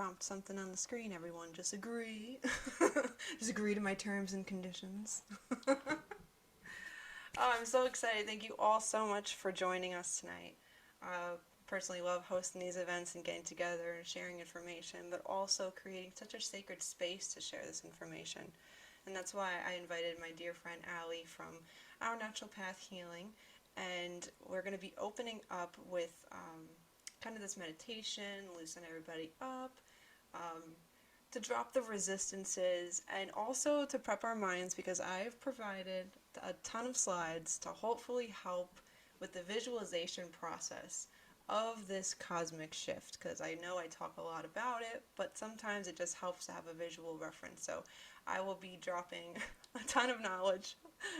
prompt something on the screen, everyone. Just agree. Just agree to my terms and conditions. Oh, I'm so excited. Thank you all so much for joining us tonight. Personally love hosting these events and getting together and sharing information, but also creating such a sacred space to share this information. And that's why I invited my dear friend Allie from Our Natural Path Healing, and we're going to be opening up with kind of this meditation, loosen everybody up, um, to drop the resistances, and also to prep our minds, because I've provided a ton of slides to hopefully help with the visualization process of this cosmic shift, because I know I talk a lot about it, but sometimes it just helps to have a visual reference. So I will be dropping a ton of knowledge.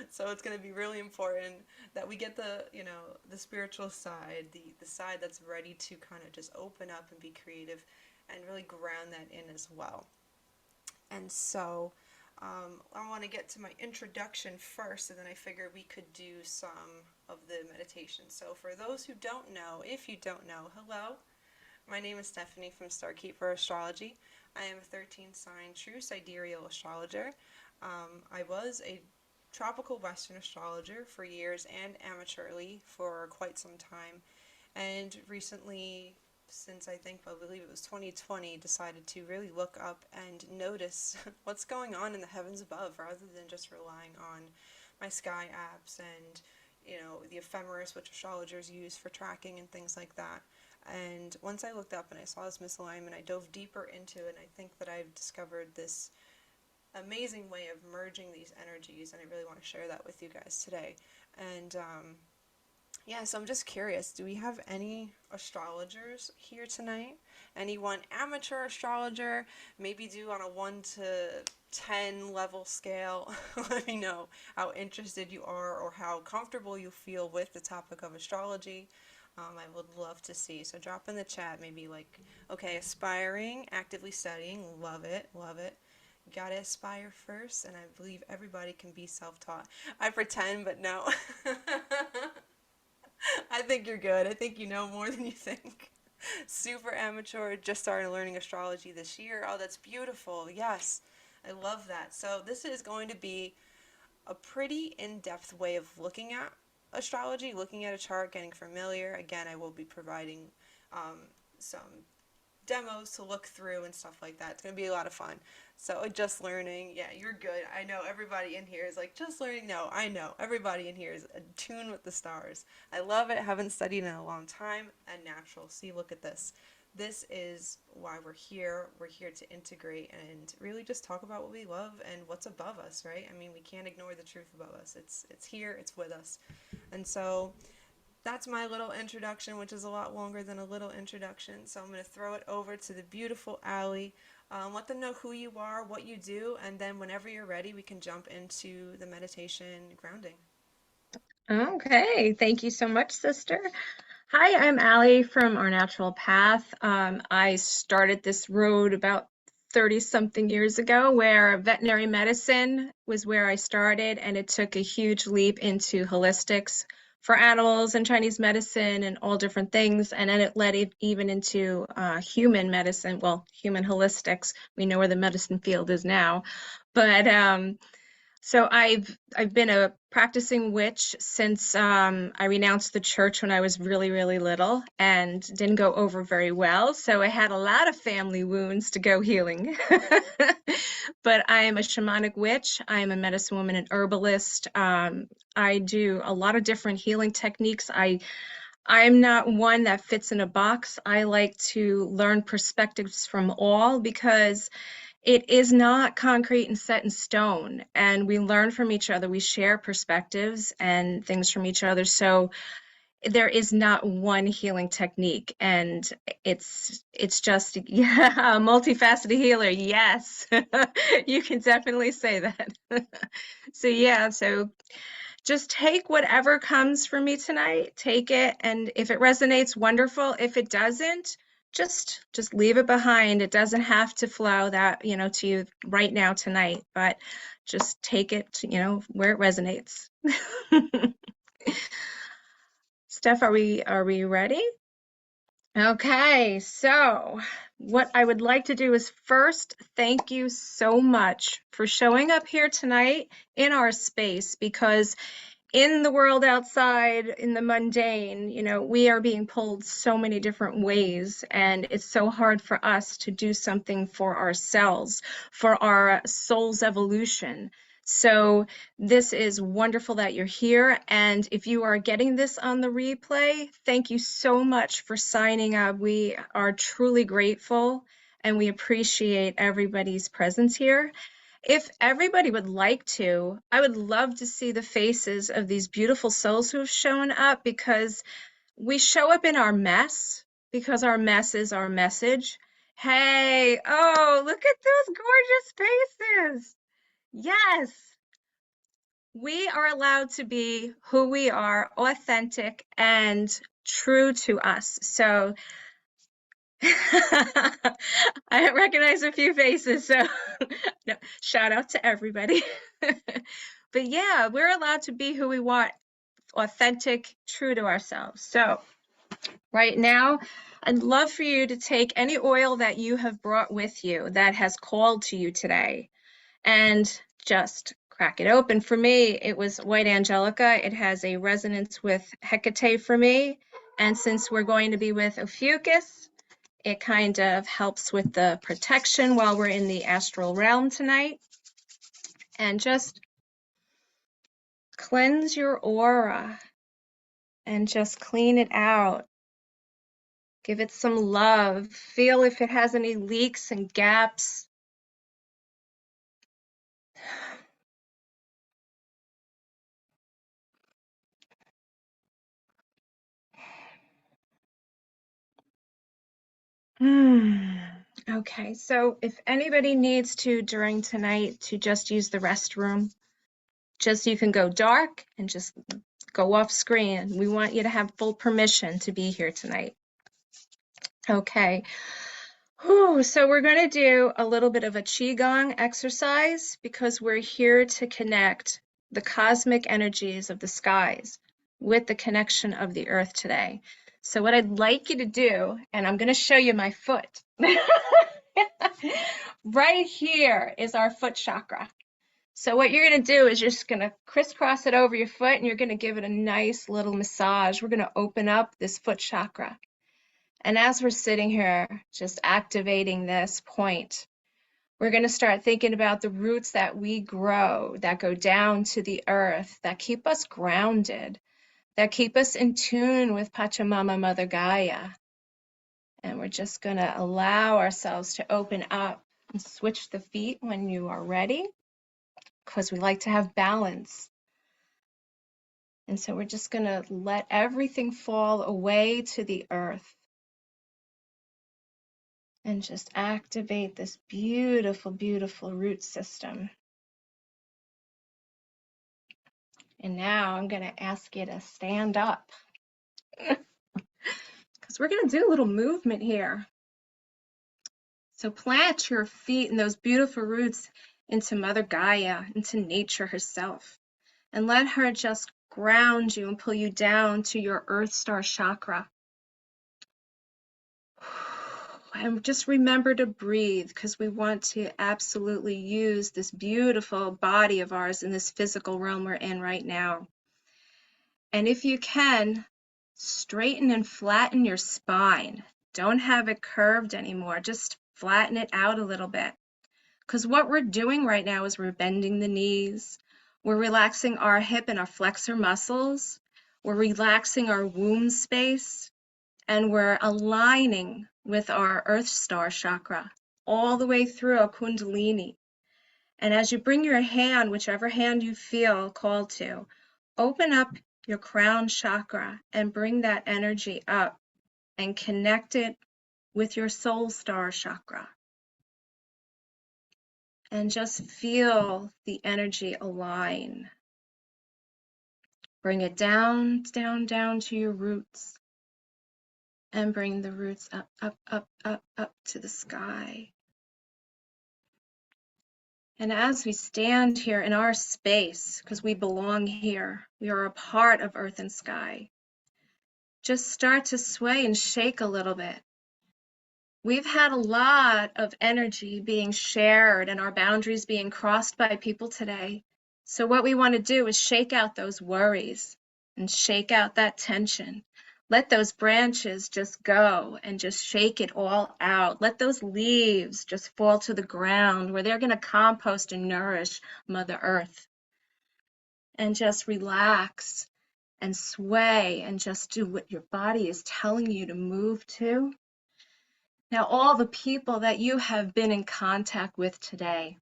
So it's going to be really important that we get the spiritual side, the side that's ready to kind of just open up and be creative and really ground that in as well. And so I want to get to my introduction first, and then I figured we could do some of the meditation. So for those who don't know, if you don't know, hello. My name is Stephanie from Starkeeper Astrology. I am a 13th sign true sidereal astrologer. I was a tropical Western astrologer for years and amateurly for quite some time. And recently, since I believe it was 2020, decided to really look up and notice what's going on in the heavens above, rather than just relying on my sky apps and the ephemeris which astrologers use for tracking and things like that. And once I looked up and I saw this misalignment, I dove deeper into it, and I think that I've discovered this amazing way of merging these energies, and I really want to share that with you guys today. And yeah, so I'm just curious, do we have any astrologers here tonight? Anyone amateur astrologer? Maybe do on a 1 to 10 level scale. Let me know how interested you are or how comfortable you feel with the topic of astrology. I would love to see. So drop in the chat, maybe like, okay, aspiring, actively studying, love it, love it. Gotta aspire first, and I believe everybody can be self-taught. I pretend, but no. I think you're good. I think you know more than you think. Super amateur, just started learning astrology this year. Oh, that's beautiful. Yes, I love that. So this is going to be a pretty in-depth way of looking at astrology, looking at a chart, getting familiar. Again, I will be providing some demos to look through and stuff like that. It's going to be a lot of fun. So just learning, yeah, you're good. I know everybody in here is like, just learning. No, I know. Everybody in here is attuned with the stars. I love it. Haven't studied in a long time. And natural. See, look at this. This is why we're here. We're here to integrate and really just talk about what we love and what's above us, right? I mean, we can't ignore the truth above us. It's here. It's with us. And so that's my little introduction, which is a lot longer than a little introduction. So I'm going to throw it over to the beautiful Allie. Let them know who you are, what you do, and then whenever you're ready, we can jump into the meditation grounding. Okay, thank you so much, sister. Hi, I'm Allie from Our Natural Path. I started this road about 30-something years ago, where veterinary medicine was where I started, and it took a huge leap into holistics for animals and Chinese medicine and all different things, and then it led even into human medicine, well, human holistics. We know where the medicine field is now, but so I've been a practicing witch since I renounced the church when I was really, really little and didn't go over very well. So I had a lot of family wounds to go healing. But I am a shamanic witch. I am a medicine woman and herbalist. I do a lot of different healing techniques. I'm not one that fits in a box. I like to learn perspectives from all, because it is not concrete and set in stone, and we learn from each other. We share perspectives and things from each other. So there is not one healing technique, and it's just, yeah, a multifaceted healer. Yes, you can definitely say that. So yeah, so just take whatever comes from me tonight, take it, and if it resonates, wonderful. If it doesn't, just leave it behind. It doesn't have to flow that, to you right now tonight, but just take it, where it resonates. Steph, are we ready? Okay, so what I would like to do is first thank you so much for showing up here tonight in our space, because in the world outside, in the mundane, we are being pulled so many different ways, and it's so hard for us to do something for ourselves, for our soul's evolution. So this is wonderful that you're here, and if you are getting this on the replay, thank you so much for signing up. We are truly grateful, and we appreciate everybody's presence here. If everybody would like to, I would love to see the faces of these beautiful souls who have shown up, because we show up in our mess, because our mess is our message. Hey, oh, look at those gorgeous faces. Yes, we are allowed to be who we are, authentic and true to us. So I recognize a few faces, so no, shout out to everybody. But yeah, we're allowed to be who we want, authentic, true to ourselves. So right now, I'd love for you to take any oil that you have brought with you that has called to you today and just crack it open. For me, it was white angelica. It has a resonance with Hecate for me. And since we're going to be with Ophiuchus, it kind of helps with the protection while we're in the astral realm tonight. And just cleanse your aura and just clean it out. Give it some love. Feel if it has any leaks and gaps. Okay, so if anybody needs to during tonight to just use the restroom, just you can go dark and just go off screen. We want you to have full permission to be here tonight. Okay. Whew, so we're going to do a little bit of a Qigong exercise, because we're here to connect the cosmic energies of the skies with the connection of the earth today. So what I'd like you to do, and I'm going to show you my foot. Right here is our foot chakra. So what you're going to do is you're just going to crisscross it over your foot, and you're going to give it a nice little massage. We're going to open up this foot chakra. And as we're sitting here, just activating this point, we're going to start thinking about the roots that we grow, that go down to the earth, that keep us grounded, that keep us in tune with Pachamama, Mother Gaia. And we're just going to allow ourselves to open up and switch the feet when you are ready, because we like to have balance. And so we're just going to let everything fall away to the earth and just activate this beautiful, beautiful root system. And now I'm going to ask you to stand up, because we're going to do a little movement here. So plant your feet and those beautiful roots into Mother Gaia, into nature herself, and let her just ground you and pull you down to your Earth Star chakra. And just remember to breathe, because we want to absolutely use this beautiful body of ours in this physical realm we're in right now. And if you can, straighten and flatten your spine. Don't have it curved anymore. Just flatten it out a little bit. Because what we're doing right now is we're bending the knees. We're relaxing our hip and our flexor muscles. We're relaxing our womb space. And we're aligning with our Earth Star chakra all the way through our Kundalini. And as you bring your hand, whichever hand you feel called to, open up your crown chakra and bring that energy up and connect it with your soul star chakra. And just feel the energy align. Bring it down, down, down to your roots. And bring the roots up, up, up, up, up to the sky. And as we stand here in our space, because we belong here, we are a part of earth and sky, just start to sway and shake a little bit. We've had a lot of energy being shared and our boundaries being crossed by people today. So what we want to do is shake out those worries and shake out that tension. Let those branches just go and just shake it all out. Let those leaves just fall to the ground where they're going to compost and nourish Mother Earth. And just relax and sway and just do what your body is telling you to move to. Now, all the people that you have been in contact with today,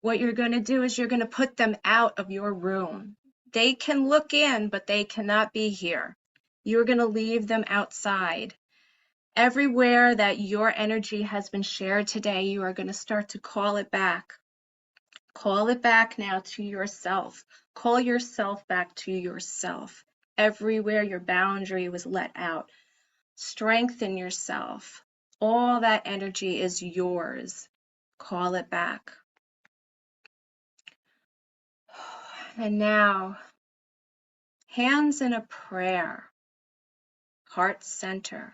what you're going to do is you're going to put them out of your room. They can look in, but they cannot be here. You're going to leave them outside. Everywhere that your energy has been shared today, you are going to start to call it back. Call it back now to yourself. Call yourself back to yourself. Everywhere your boundary was let out. Strengthen yourself. All that energy is yours. Call it back. And now, hands in a prayer, heart center,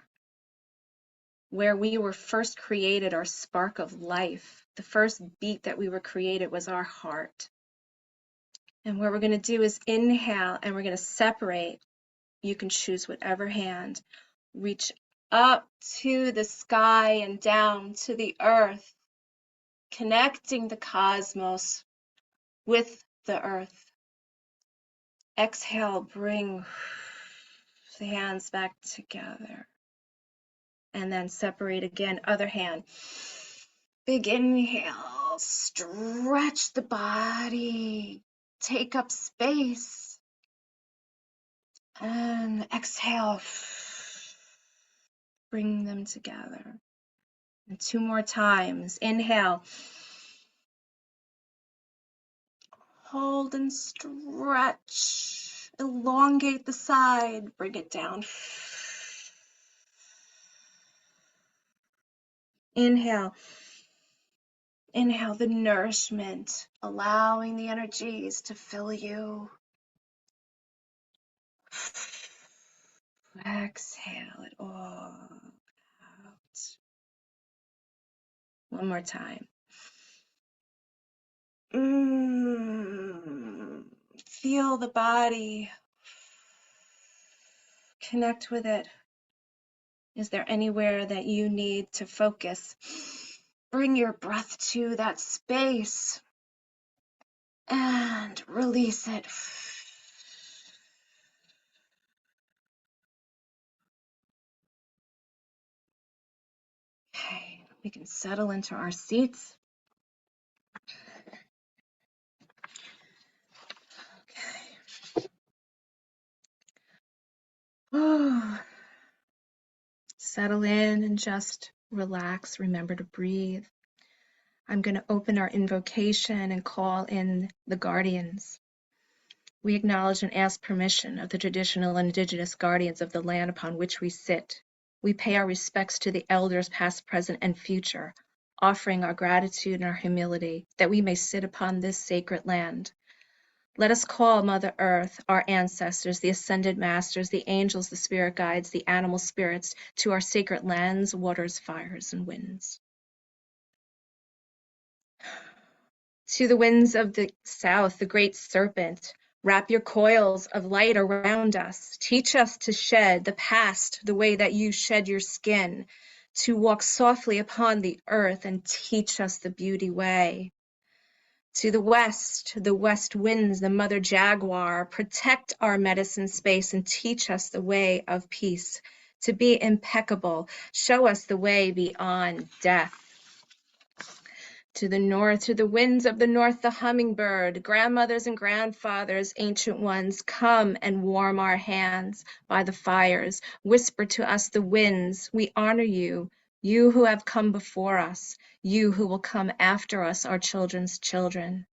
where we were first created, our spark of life. The first beat that we were created was our heart. And what we're going to do is inhale, and we're going to separate. You can choose whatever hand. Reach up to the sky and down to the earth, connecting the cosmos with the earth. Exhale, bring the hands back together. And then separate again, other hand. Big inhale, stretch the body, take up space. And exhale, bring them together. And 2 more times. Inhale. Hold and stretch. Elongate the side. Bring it down. Inhale. Inhale the nourishment, allowing the energies to fill you. Exhale it all out. One more time. Feel the body. Connect with it. Is there anywhere that you need to focus? Bring your breath to that space and release it. Okay, we can settle into our seats. Okay. Oh. Settle in and just relax. Remember to breathe. I'm going to open our invocation and call in the guardians. We acknowledge and ask permission of the traditional and indigenous guardians of the land upon which we sit. We pay our respects to the elders past, present, and future, offering our gratitude and our humility that we may sit upon this sacred land. Let us call Mother Earth, our ancestors, the ascended masters, the angels, the spirit guides, the animal spirits, to our sacred lands, waters, fires, and winds. To the winds of the south, the great serpent, wrap your coils of light around us. Teach us to shed the past the way that you shed your skin, to walk softly upon the earth and teach us the beauty way. To the west winds, the mother jaguar, protect our medicine space and teach us the way of peace. To be impeccable, show us the way beyond death. To the north, to the winds of the north, the hummingbird, grandmothers and grandfathers, ancient ones, come and warm our hands by the fires. Whisper to us the winds, we honor you, you who have come before us, you who will come after us, our children's children.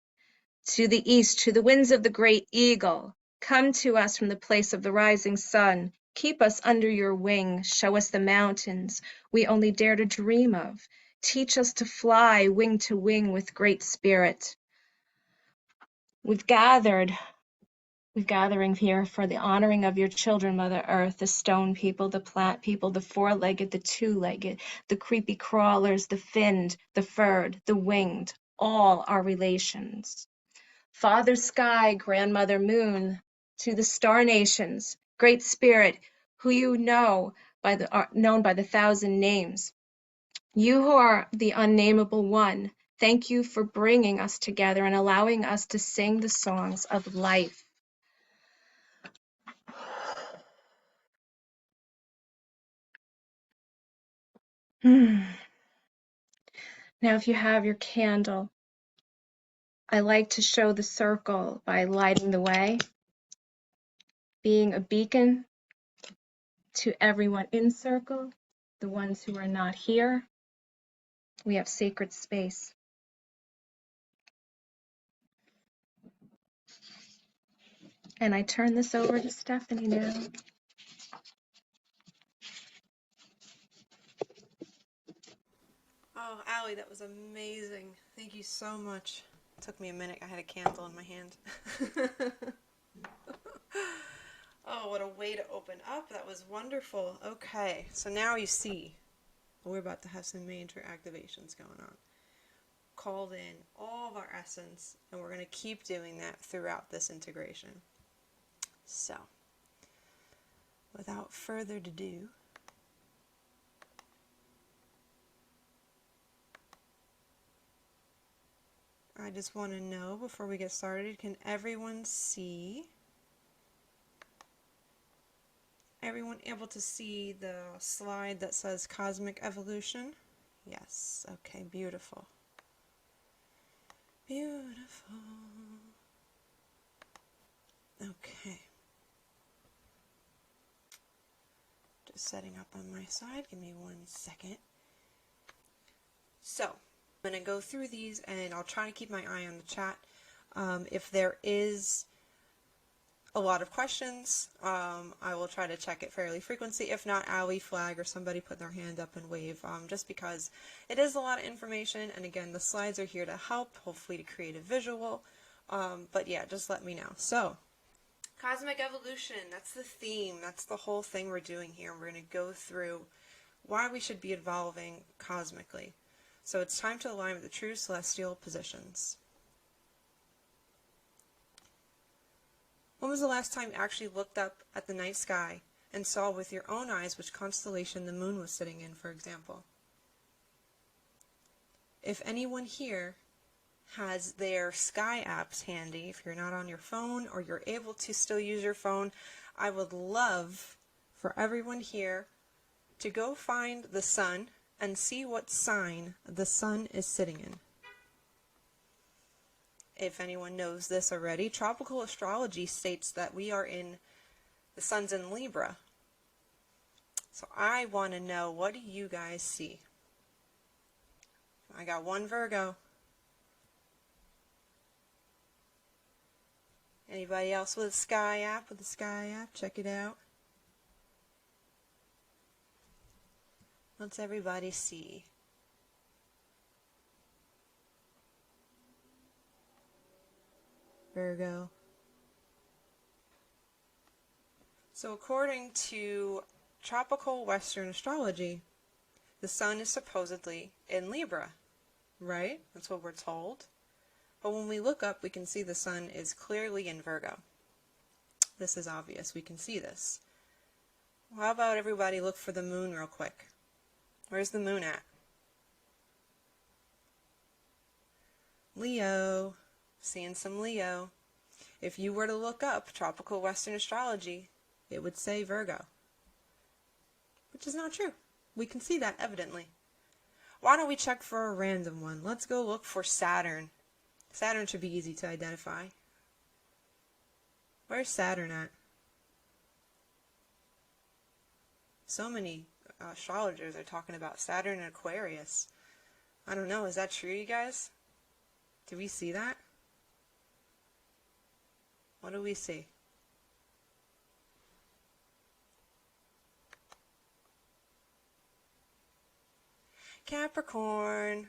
To the east, to the winds of the great eagle, come to us from the place of the rising sun. Keep us under your wing, show us the mountains we only dare to dream of. Teach us to fly wing to wing with great spirit. We've gathered We're gathering here for the honoring of your children, Mother Earth, the stone people, the plant people, the four-legged, the two-legged, the creepy crawlers, the finned, the furred, the winged, all our relations. Father Sky, Grandmother Moon, to the star nations, Great Spirit, who you know are known by the thousand names. You who are the unnameable one, thank you for bringing us together and allowing us to sing the songs of life. Now, if you have your candle, I like to show the circle by lighting the way, being a beacon to everyone in circle, the ones who are not here. We have sacred space. And I turn this over to Stephanie now. Oh, Allie, that was amazing. Thank you so much. It took me a minute. I had a candle in my hand. Oh, what a way to open up. That was wonderful. Okay, so now you see we're about to have some major activations going on. Called in all of our essence, and we're going to keep doing that throughout this integration. So, without further ado, I just want to know before we get started, can everyone see? Everyone able to see the slide that says Cosmic Evolution? Yes. Okay, beautiful. Beautiful. Okay. Just setting up on my side. Give me 1 second. So, I'm going to go through these and I'll try to keep my eye on the chat. If there is a lot of questions, I will try to check it fairly frequently. If not, Allie, Flag, or somebody put their hand up and wave, just because it is a lot of information, and again, the slides are here to help, hopefully to create a visual, but yeah, just let me know. So, Cosmic Evolution, that's the theme, that's the whole thing we're doing here. We're going to go through why we should be evolving cosmically. So it's time to align with the true celestial positions. When was the last time you actually looked up at the night sky and saw with your own eyes which constellation the moon was sitting in, for example? If anyone here has their sky apps handy, if you're not on your phone or you're able to still use your phone, I would love for everyone here to go find the sun and see what sign the sun is sitting in. If anyone knows this already, Tropical Astrology states that we are in, the sun's in Libra. So I want to know, what do you guys see? I got one Virgo. Anybody else with a sky app? Check it out. What's everybody see? Virgo. So according to Tropical Western Astrology, the sun is supposedly in Libra, right? That's what we're told. But when we look up, we can see the sun is clearly in Virgo. This is obvious. We can see this. Well, how about everybody look for the moon real quick? Where's the moon at? Leo. Seeing some Leo. If you were to look up Tropical Western Astrology, it would say Virgo. Which is not true. We can see that evidently. Why don't we check for a random one? Let's go look for Saturn. Saturn should be easy to identify. Where's Saturn at? So many astrologers are talking about Saturn and Aquarius. I don't know, is that true, you guys? Do we see that? What do we see? Capricorn.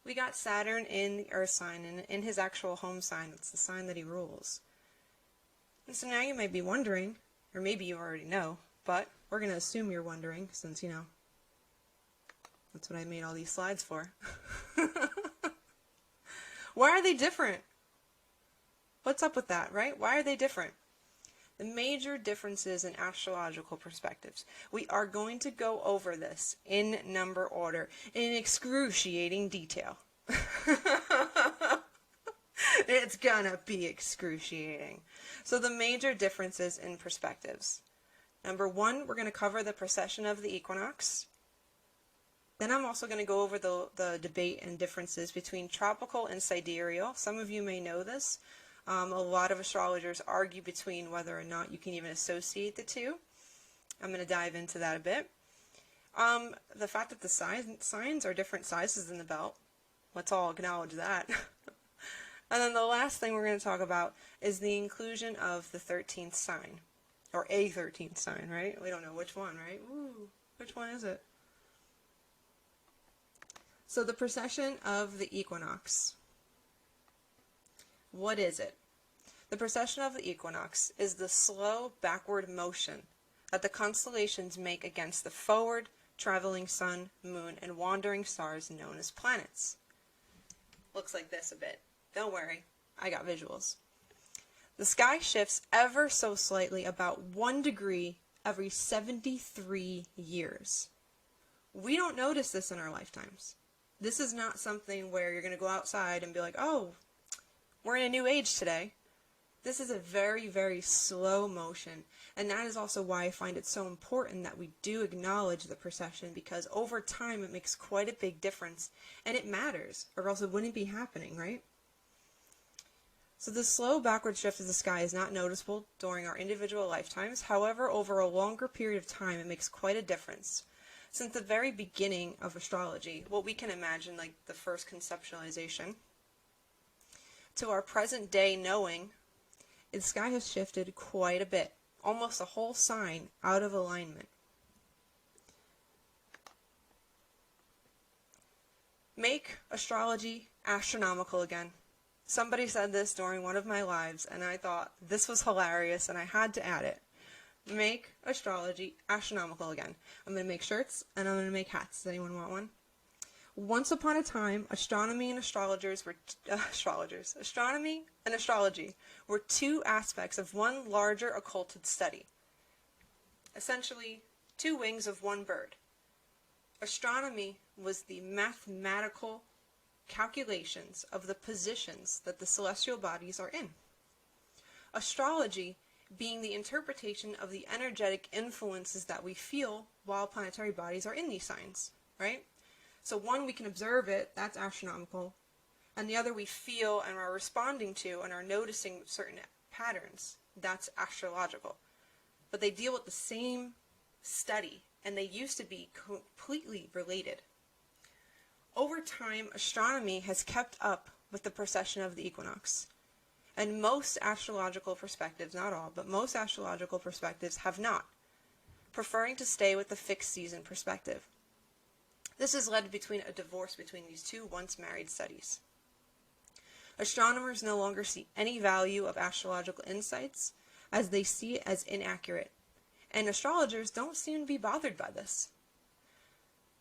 We got Saturn in the Earth sign, in his actual home sign. It's the sign that he rules. And so now you may be wondering, or maybe you already know, but we're going to assume you're wondering since, that's what I made all these slides for. Why are they different? What's up with that, right? Why are they different? The major differences in astrological perspectives. We are going to go over this in number order in excruciating detail. It's gonna be excruciating. So the major differences in perspectives. Number one, we're going to cover the precession of the equinox. Then I'm also going to go over the debate and differences between tropical and sidereal. Some of you may know this. A lot of astrologers argue between whether or not you can even associate the two. I'm going to dive into that a bit. The fact that the signs are different sizes in the belt. Let's all acknowledge that. And then the last thing we're going to talk about is the inclusion of the 13th sign. Or a 13th sign, right? We don't know which one, right? Ooh, which one is it? So the precession of the equinox. What is it? The precession of the equinox is the slow backward motion that the constellations make against the forward traveling sun, moon, and wandering stars known as planets. Looks like this a bit. Don't worry, I got visuals. The sky shifts ever so slightly about 1 degree every 73 years. We don't notice this in our lifetimes. This is not something where you're going to go outside and be like, oh, we're in a new age today. This is a very, very slow motion. And that is also why I find it so important that we do acknowledge the precession, because over time it makes quite a big difference. And it matters, or else it wouldn't be happening, right? So the slow backward shift of the sky is not noticeable during our individual lifetimes. However, over a longer period of time, it makes quite a difference. Since the very beginning of astrology, what we can imagine, like the first conceptualization, to our present day knowing, the sky has shifted quite a bit, almost a whole sign out of alignment. Make astrology astronomical again. Somebody said this during one of my lives, and I thought this was hilarious, and I had to add it. Make astrology astronomical again. I'm going to make shirts, and I'm going to make hats. Does anyone want one? Once upon a time, astronomy and astronomy and astrology were two aspects of one larger occulted study. Essentially, two wings of one bird. Astronomy was the mathematical calculations of the positions that the celestial bodies are in. Astrology being the interpretation of the energetic influences that we feel while planetary bodies are in these signs, right? So one, we can observe it, that's astronomical, and the other we feel and are responding to and are noticing certain patterns, that's astrological. But they deal with the same study, and they used to be completely related. Over time, astronomy has kept up with the precession of the equinox. And most astrological perspectives, not all, but most astrological perspectives have not, preferring to stay with the fixed season perspective. This has led between a divorce between these two once married studies. Astronomers no longer see any value of astrological insights, as they see it as inaccurate, and astrologers don't seem to be bothered by this.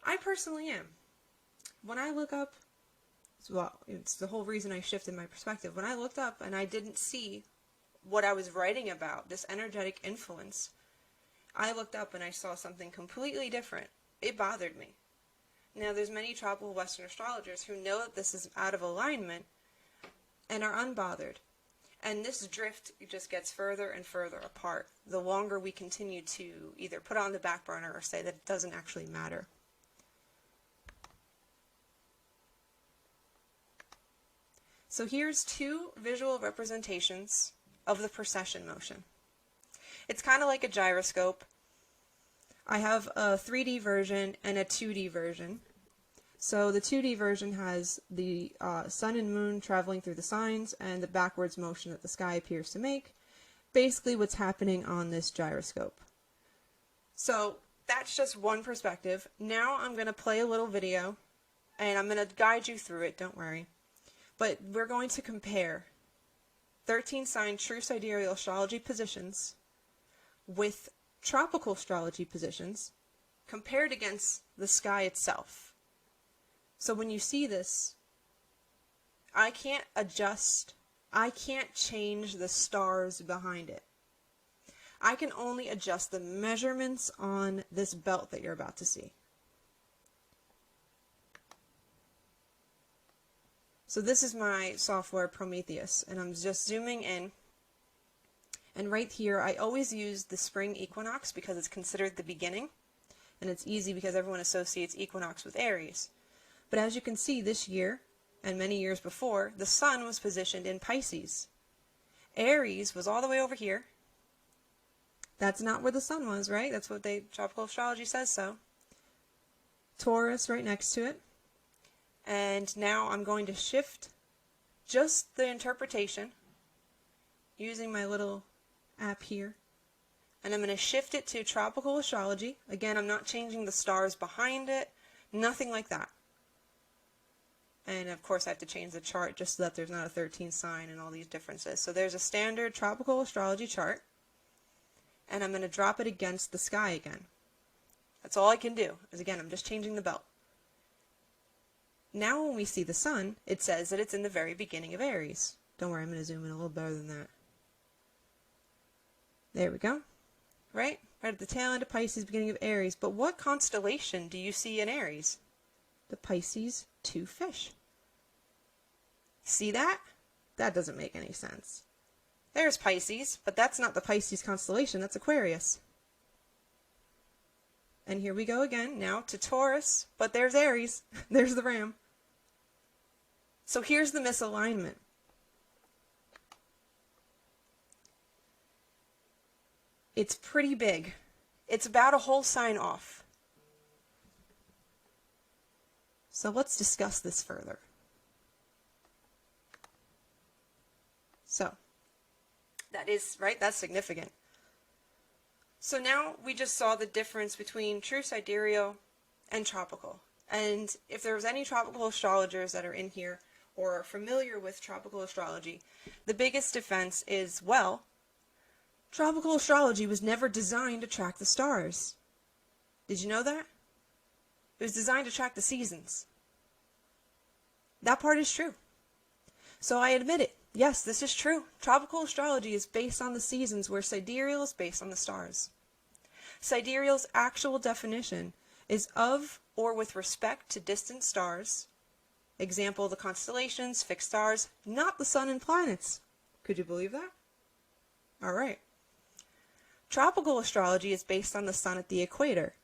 I personally am. When I look up, well, it's the whole reason I shifted my perspective. When I looked up and I didn't see what I was writing about, this energetic influence, I looked up and I saw something completely different. It bothered me. Now, there's many tropical Western astrologers who know that this is out of alignment and are unbothered. And this drift just gets further and further apart the longer we continue to either put it on the back burner or say that it doesn't actually matter. So here's two visual representations of the precession motion. It's kind of like a gyroscope. I have a 3D version and a 2D version. So the 2D version has the sun and moon traveling through the signs and the backwards motion that the sky appears to make. Basically what's happening on this gyroscope. So that's just one perspective. Now I'm going to play a little video and I'm going to guide you through it, don't worry. But we're going to compare 13 sign true sidereal astrology positions with tropical astrology positions compared against the sky itself. So when you see this, I can't change the stars behind it. I can only adjust the measurements on this belt that you're about to see. So this is my software Prometheus, and I'm just zooming in. And right here, I always use the spring equinox because it's considered the beginning, and it's easy because everyone associates equinox with Aries. But as you can see, this year, and many years before, the sun was positioned in Pisces. Aries was all the way over here. That's not where the sun was, right? That's what tropical astrology says so. Taurus right next to it. And now I'm going to shift just the interpretation using my little app here. And I'm going to shift it to tropical astrology. Again, I'm not changing the stars behind it, nothing like that. And of course I have to change the chart just so that there's not a 13th sign and all these differences. So there's a standard tropical astrology chart. And I'm going to drop it against the sky again. That's all I can do, is again, I'm just changing the belt. Now when we see the sun, it says that it's in the very beginning of Aries. Don't worry, I'm going to zoom in a little better than that. There we go. Right? Right at the tail end of Pisces, beginning of Aries. But what constellation do you see in Aries? The Pisces 2 fish. See that? That doesn't make any sense. There's Pisces, but that's not the Pisces constellation, that's Aquarius. And here we go again, now to Taurus, but there's Aries, there's the ram. So here's the misalignment. It's pretty big. It's about a whole sign off. So let's discuss this further. So, that is, right, that's significant. So now we just saw the difference between true sidereal and tropical. And if there's any tropical astrologers that are in here or are familiar with tropical astrology, the biggest defense is, well, tropical astrology was never designed to track the stars. Did you know that? It was designed to track the seasons. That part is true. So I admit it. Yes, this is true. Tropical astrology is based on the seasons, where sidereal is based on the stars. Sidereal's actual definition is of or with respect to distant stars. Example, the constellations, fixed stars, not the sun and planets. Could you believe that? All right. Tropical astrology is based on the sun at the equator.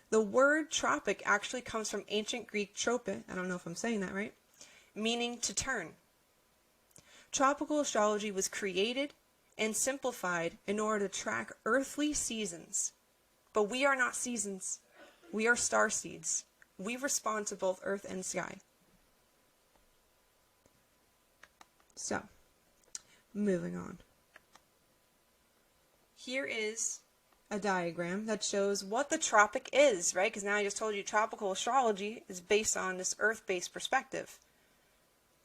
The word tropic actually comes from ancient Greek trope, I don't know if I'm saying that right, meaning to turn. Tropical astrology was created and simplified in order to track earthly seasons. But we are not seasons. We are star seeds. We respond to both earth and sky. So, moving on. Here is a diagram that shows what the tropic is, right? Because now I just told you tropical astrology is based on this earth-based perspective.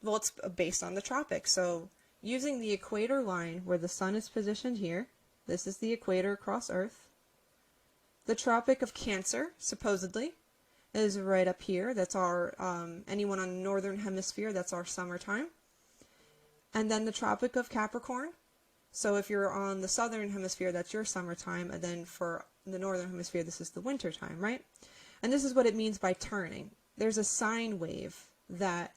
Well, it's based on the tropics. So using the equator line where the sun is positioned here, this is the equator across Earth. The Tropic of Cancer, supposedly, is right up here. That's our, anyone on the northern hemisphere, that's our summertime. And then the Tropic of Capricorn. So if you're on the southern hemisphere, that's your summertime. And then for the northern hemisphere, this is the winter time, right? And this is what it means by turning. There's a sine wave that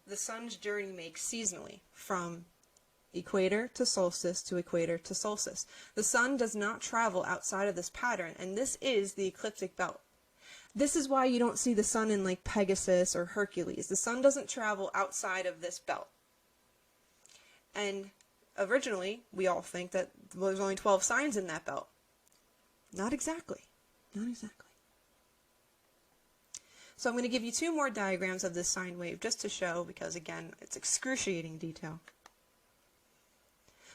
the sun's journey makes seasonally from equator to solstice to equator to solstice. The sun does not travel outside of this pattern, and this is the ecliptic belt. This is why you don't see the sun in like Pegasus or Hercules. The sun doesn't travel outside of this belt. And originally, we all think that there's only 12 signs in that belt. Not exactly. Not exactly. So I'm going to give you two more diagrams of this sine wave just to show, because again, it's excruciating detail.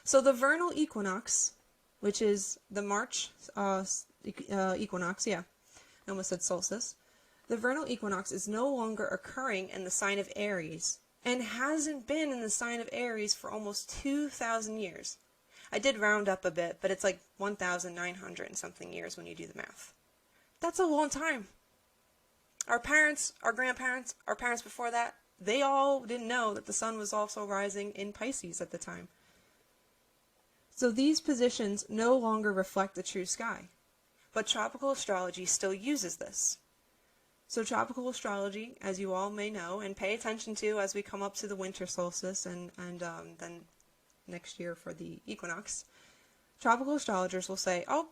So the vernal equinox, which is the March equinox, I almost said solstice. The vernal equinox is no longer occurring in the sign of Aries, and hasn't been in the sign of Aries for almost 2,000 years. I did round up a bit, but it's like 1,900 and something years when you do the math. That's a long time. Our parents, our grandparents, our parents before that, they all didn't know that the sun was also rising in Pisces at the time. So these positions no longer reflect the true sky, but tropical astrology still uses this. So tropical astrology, as you all may know, and pay attention to as we come up to the winter solstice and then next year for the equinox, tropical astrologers will say, oh,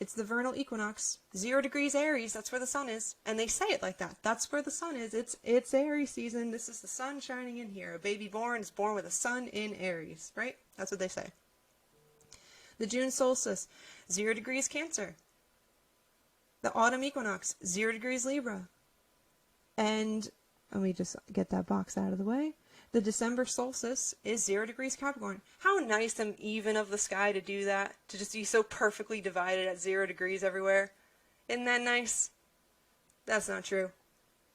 it's the vernal equinox, 0 degrees Aries, that's where the sun is. And they say it like that. That's where the sun is. It's Aries season. This is the sun shining in here. A baby born is born with a sun in Aries, right? That's what they say. The June solstice, 0 degrees Cancer. The autumn equinox, 0 degrees Libra. And let me just get that box out of the way. The December solstice is 0 degrees Capricorn. How nice and even of the sky to do that, to just be so perfectly divided at 0 degrees everywhere. Isn't that nice? That's not true.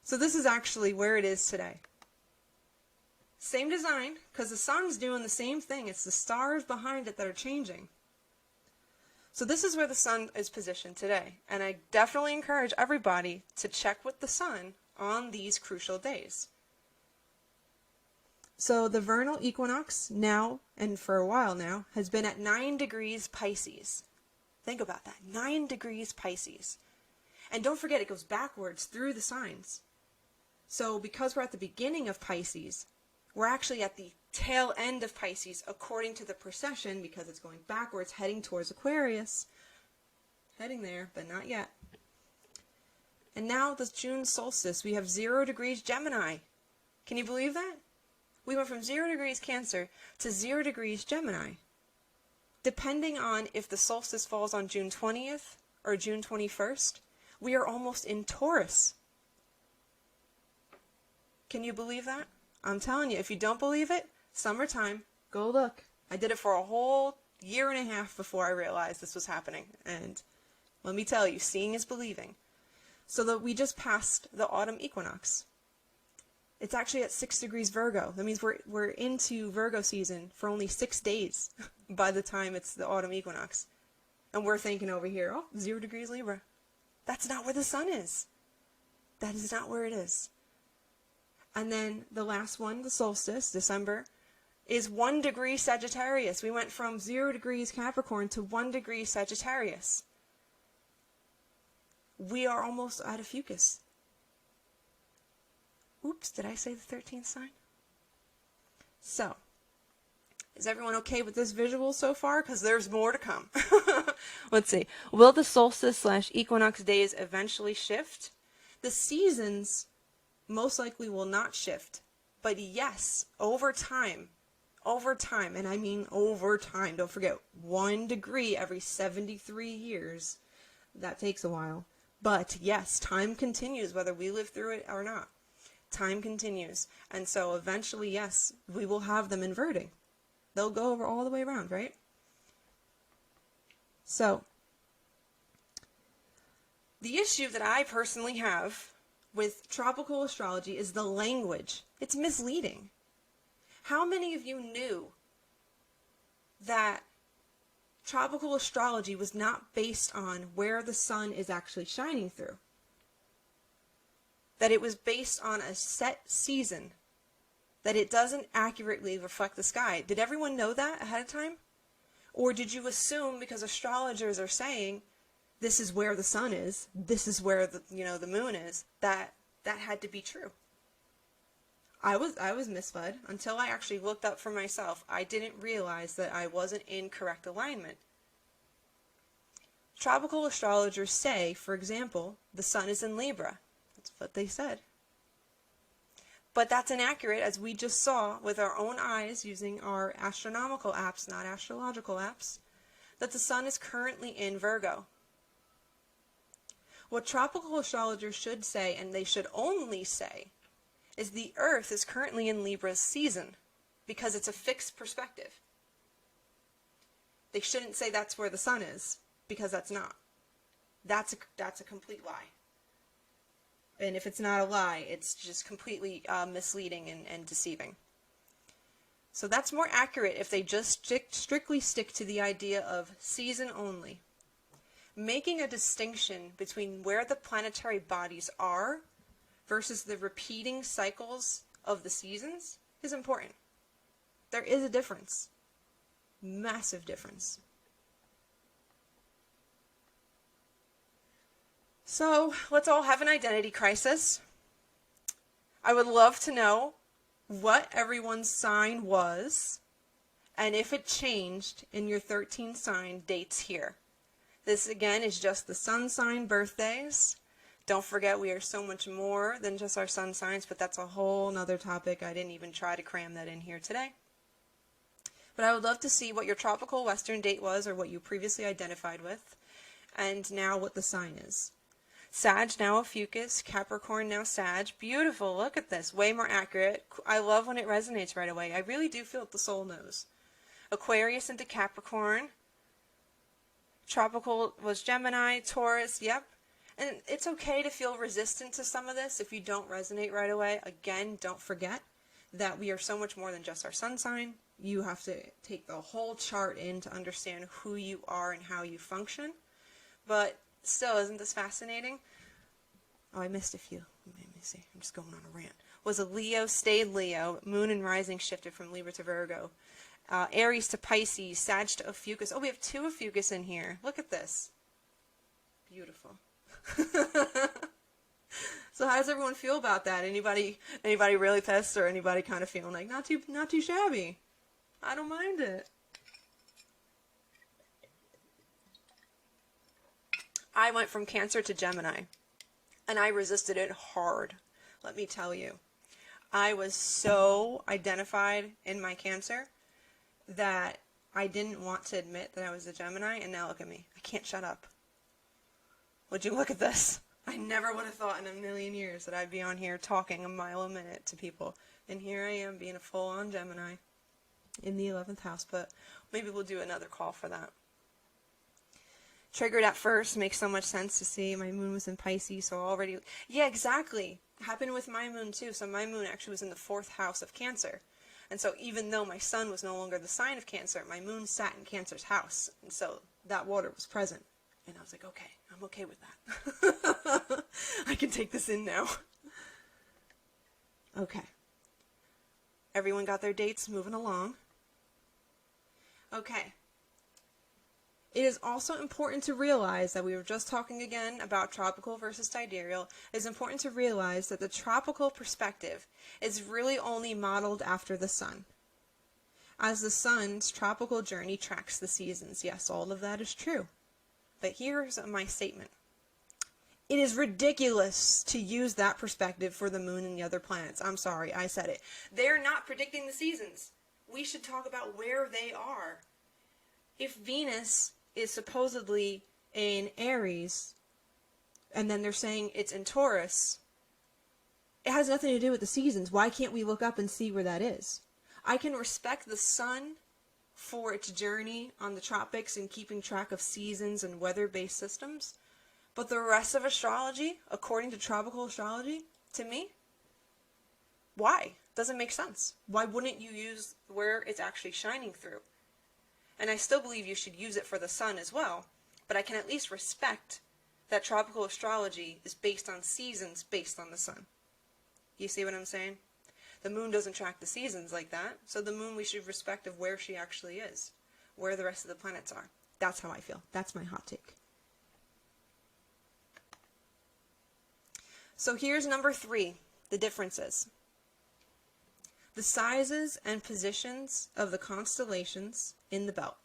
So this is actually where it is today. Same design, because the sun's doing the same thing. It's the stars behind it that are changing. So this is where the sun is positioned today. And I definitely encourage everybody to check with the sun on these crucial days. So the vernal equinox now, and for a while now, has been at 9 degrees Pisces. Think about that, 9 degrees Pisces. And don't forget, it goes backwards through the signs. So because we're at the beginning of Pisces, we're actually at the tail end of Pisces according to the precession, because it's going backwards, heading towards Aquarius. Heading there, but not yet. And now the June solstice, we have 0 degrees Gemini. Can you believe that? We went from 0 degrees Cancer to 0 degrees Gemini. Depending on if the solstice falls on June 20th or June 21st, we are almost in Taurus. Can you believe that? I'm telling you, if you don't believe it, summertime, go look. I did it for a whole year and a half before I realized this was happening. And let me tell you, seeing is believing. So that we just passed the autumn equinox. It's actually at 6 degrees Virgo. That means we're into Virgo season for only 6 days by the time it's the autumn equinox. And we're thinking over here, oh, 0 degrees Libra. That's not where the sun is. That is not where it is. And then the last one, the solstice, December, is 1 degree Sagittarius. We went from 0 degrees Capricorn to 1 degree Sagittarius. We are almost at Ophichus. Oops, did I say the 13th sign? So, is everyone okay with this visual so far? Because there's more to come. Let's see. Will the solstice/equinox days eventually shift? The seasons most likely will not shift. But yes, over time, and I mean over time, don't forget, 1 degree every 73 years. That takes a while. But yes, time continues whether we live through it or not. Time continues. And so eventually, yes, we will have them inverting. They'll go over all the way around, right? So, the issue that I personally have with tropical astrology is the language. It's misleading. How many of you knew that tropical astrology was not based on where the sun is actually shining through? That it was based on a set season, that it doesn't accurately reflect the sky. Did everyone know that ahead of time? Or did you assume because astrologers are saying this is where the sun is, this is where the moon is, that had to be true? I was misled until I actually looked up for myself. I didn't realize that I wasn't in correct alignment. Tropical astrologers say, for example, the sun is in Libra. That's what they said. But that's inaccurate, as we just saw with our own eyes using our astronomical apps, not astrological apps, that the sun is currently in Virgo. What tropical astrologers should say, and they should only say, is the Earth is currently in Libra's season, because it's a fixed perspective. They shouldn't say that's where the sun is, because that's not. That's a complete lie. And if it's not a lie, it's just completely misleading and deceiving. So that's more accurate if they just strictly stick to the idea of season only. Making a distinction between where the planetary bodies are versus the repeating cycles of the seasons is important. There is a difference. Massive difference. So let's all have an identity crisis. I would love to know what everyone's sign was and if it changed in your 13 sign dates here. This again is just the sun sign birthdays. Don't forget we are so much more than just our sun signs, but that's a whole nother topic. I didn't even try to cram that in here today. But I would love to see what your tropical western date was or what you previously identified with, and now what the sign is. Sag, now Ophichus, Capricorn, now Sag. Beautiful, look at this, way more accurate. I love when it resonates right away. I really do feel what the soul knows. Aquarius into Capricorn. Tropical was Gemini, Taurus, yep. And it's okay to feel resistant to some of this if you don't resonate right away. Again, don't forget that we are so much more than just our sun sign. You have to take the whole chart in to understand who you are and how you function. But still, isn't this fascinating? Oh, I missed a few. Let me see. I'm just going on a rant. Was a Leo, stayed Leo. Moon and rising shifted from Libra to Virgo. Aries to Pisces. Sag to Ophiuchus. Oh, we have 2 Ophiuchus in here. Look at this. Beautiful. So how does everyone feel about that? Anybody really pissed, or anybody kind of feeling like not too shabby? I don't mind it. I went from Cancer to Gemini, and I resisted it hard. Let me tell you. I was so identified in my Cancer that I didn't want to admit that I was a Gemini, and now look at me. I can't shut up. Would you look at this? I never would have thought in a million years that I'd be on here talking a mile a minute to people. And here I am being a full-on Gemini in the 11th house, but maybe we'll do another call for that. Triggered at first, makes so much sense to see. My moon was in Pisces, so already... Yeah, exactly. Happened with my moon too. So my moon actually was in the 4th house of Cancer. And so even though my sun was no longer the sign of Cancer, my moon sat in Cancer's house. And so that water was present. And I was like, okay, I'm okay with that. I can take this in now. Okay. Everyone got their dates, moving along. Okay. It is also important to realize that we were just talking again about tropical versus sidereal. It is important to realize that the tropical perspective is really only modeled after the sun. As the sun's tropical journey tracks the seasons. Yes, all of that is true. But here's my statement. It is ridiculous to use that perspective for the moon and the other planets. I'm sorry, I said it. They're not predicting the seasons. We should talk about where they are. If Venus is supposedly in Aries, and then they're saying it's in Taurus, it has nothing to do with the seasons. Why can't we look up and see where that is? I can respect the sun for its journey on the tropics and keeping track of seasons and weather-based systems. But the rest of astrology, according to tropical astrology, to me, why? Doesn't make sense. Why wouldn't you use where it's actually shining through? And I still believe you should use it for the sun as well, but I can at least respect that tropical astrology is based on seasons based on the sun. You see what I'm saying? The moon doesn't track the seasons like that, so the moon we should respect of where she actually is, where the rest of the planets are. That's how I feel. That's my hot take. So here's number 3, the differences. The sizes and positions of the constellations in the belt.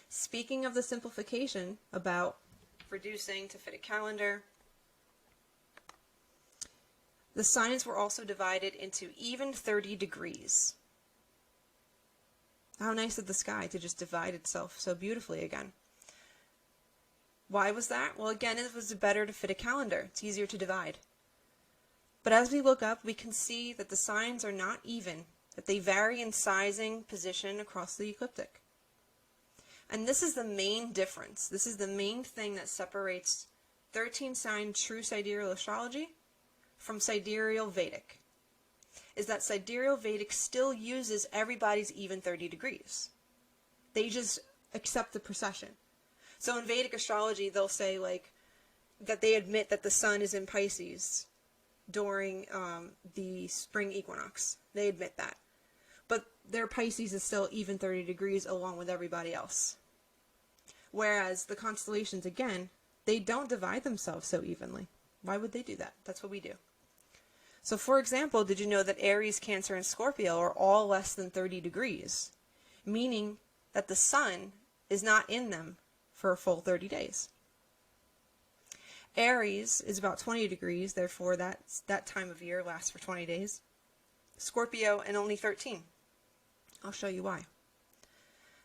Speaking of the simplification about reducing to fit a calendar, the signs were also divided into even 30 degrees. How nice of the sky to just divide itself so beautifully again. Why was that? Well, again, it was better to fit a calendar. It's easier to divide. But as we look up, we can see that the signs are not even, that they vary in sizing, position across the ecliptic. And this is the main difference. This is the main thing that separates 13 sign true sidereal astrology from Sidereal Vedic is that Sidereal Vedic still uses everybody's even 30 degrees. They just accept the precession. So in Vedic astrology, they'll say like that they admit that the sun is in Pisces during the spring equinox. They admit that. But their Pisces is still even 30 degrees along with everybody else. Whereas the constellations, again, they don't divide themselves so evenly. Why would they do that? That's what we do. So for example, did you know that Aries, Cancer, and Scorpio are all less than 30 degrees? Meaning that the sun is not in them for a full 30 days. Aries is about 20 degrees, therefore that time of year lasts for 20 days. Scorpio and only 13. I'll show you why.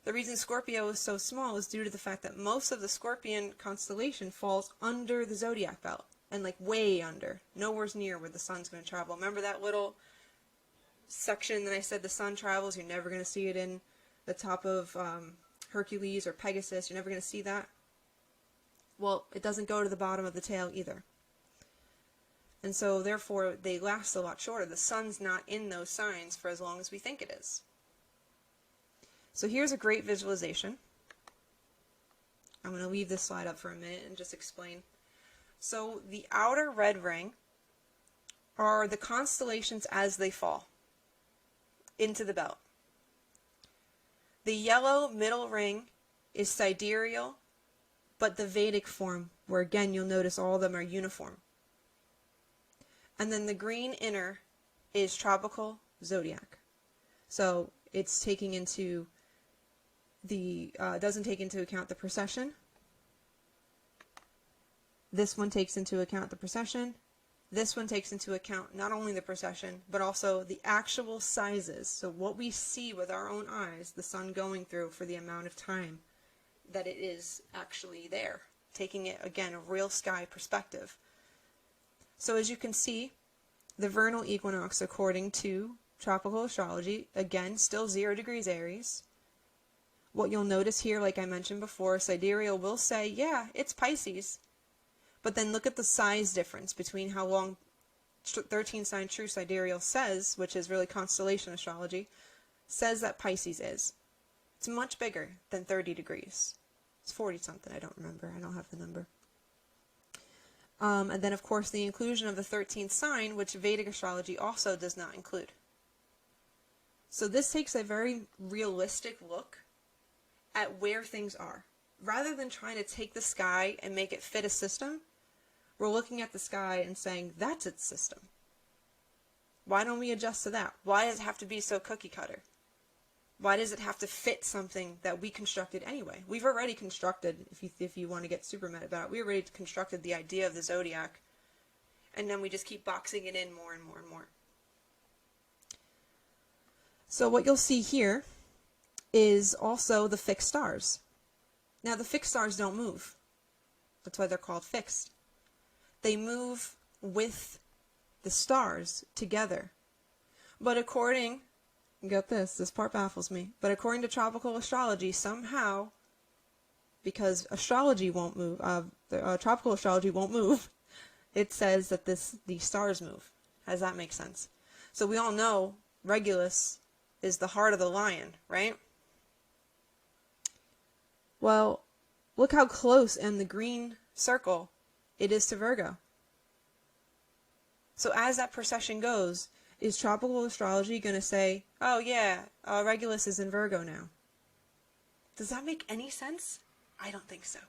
The reason Scorpio is so small is due to the fact that most of the Scorpion constellation falls under the zodiac belt. And like way under, nowhere near where the sun's going to travel. Remember that little section that I said the sun travels? You're never going to see it in the top of Hercules or Pegasus. You're never going to see that. Well, it doesn't go to the bottom of the tail either. And so therefore they last a lot shorter. The sun's not in those signs for as long as we think it is. So here's a great visualization. I'm going to leave this slide up for a minute and just explain. So the outer red ring are the constellations as they fall into the belt. The yellow middle ring is sidereal, but the Vedic form, where again you'll notice all of them are uniform. And then the green inner is tropical zodiac. So it's taking into the, doesn't take into account the precession. This one takes into account the precession. This one takes into account not only the precession, but also the actual sizes. So what we see with our own eyes, the sun going through for the amount of time that it is actually there. Taking it, again, a real sky perspective. So as you can see, the vernal equinox, according to tropical astrology, again, still 0 degrees Aries. What you'll notice here, like I mentioned before, sidereal will say, yeah, it's Pisces. But then look at the size difference between how long 13 Sign True Sidereal says, which is really constellation astrology, says that Pisces is. It's much bigger than 30 degrees. It's 40 something, I don't remember. I don't have the number. And then, of course, the inclusion of the 13th sign, which Vedic astrology also does not include. So this takes a very realistic look at where things are. Rather than trying to take the sky and make it fit a system, we're looking at the sky and saying, that's its system. Why don't we adjust to that? Why does it have to be so cookie cutter? Why does it have to fit something that we constructed anyway? We've already constructed, if you want to get super meta about it, we already constructed the idea of the zodiac, and then we just keep boxing it in more and more and more. So what you'll see here is also the fixed stars. Now the fixed stars don't move. That's why they're called fixed. They move with the stars together. But according, get this part baffles me, but according to tropical astrology, somehow, because astrology won't move, tropical astrology won't move, it says that the stars move. How does that make sense? So we all know Regulus is the heart of the lion, right? Well, look how close in the green circle it is to Virgo. So as that precession goes, is tropical astrology going to say, oh yeah, Regulus is in Virgo now? Does that make any sense? I don't think so.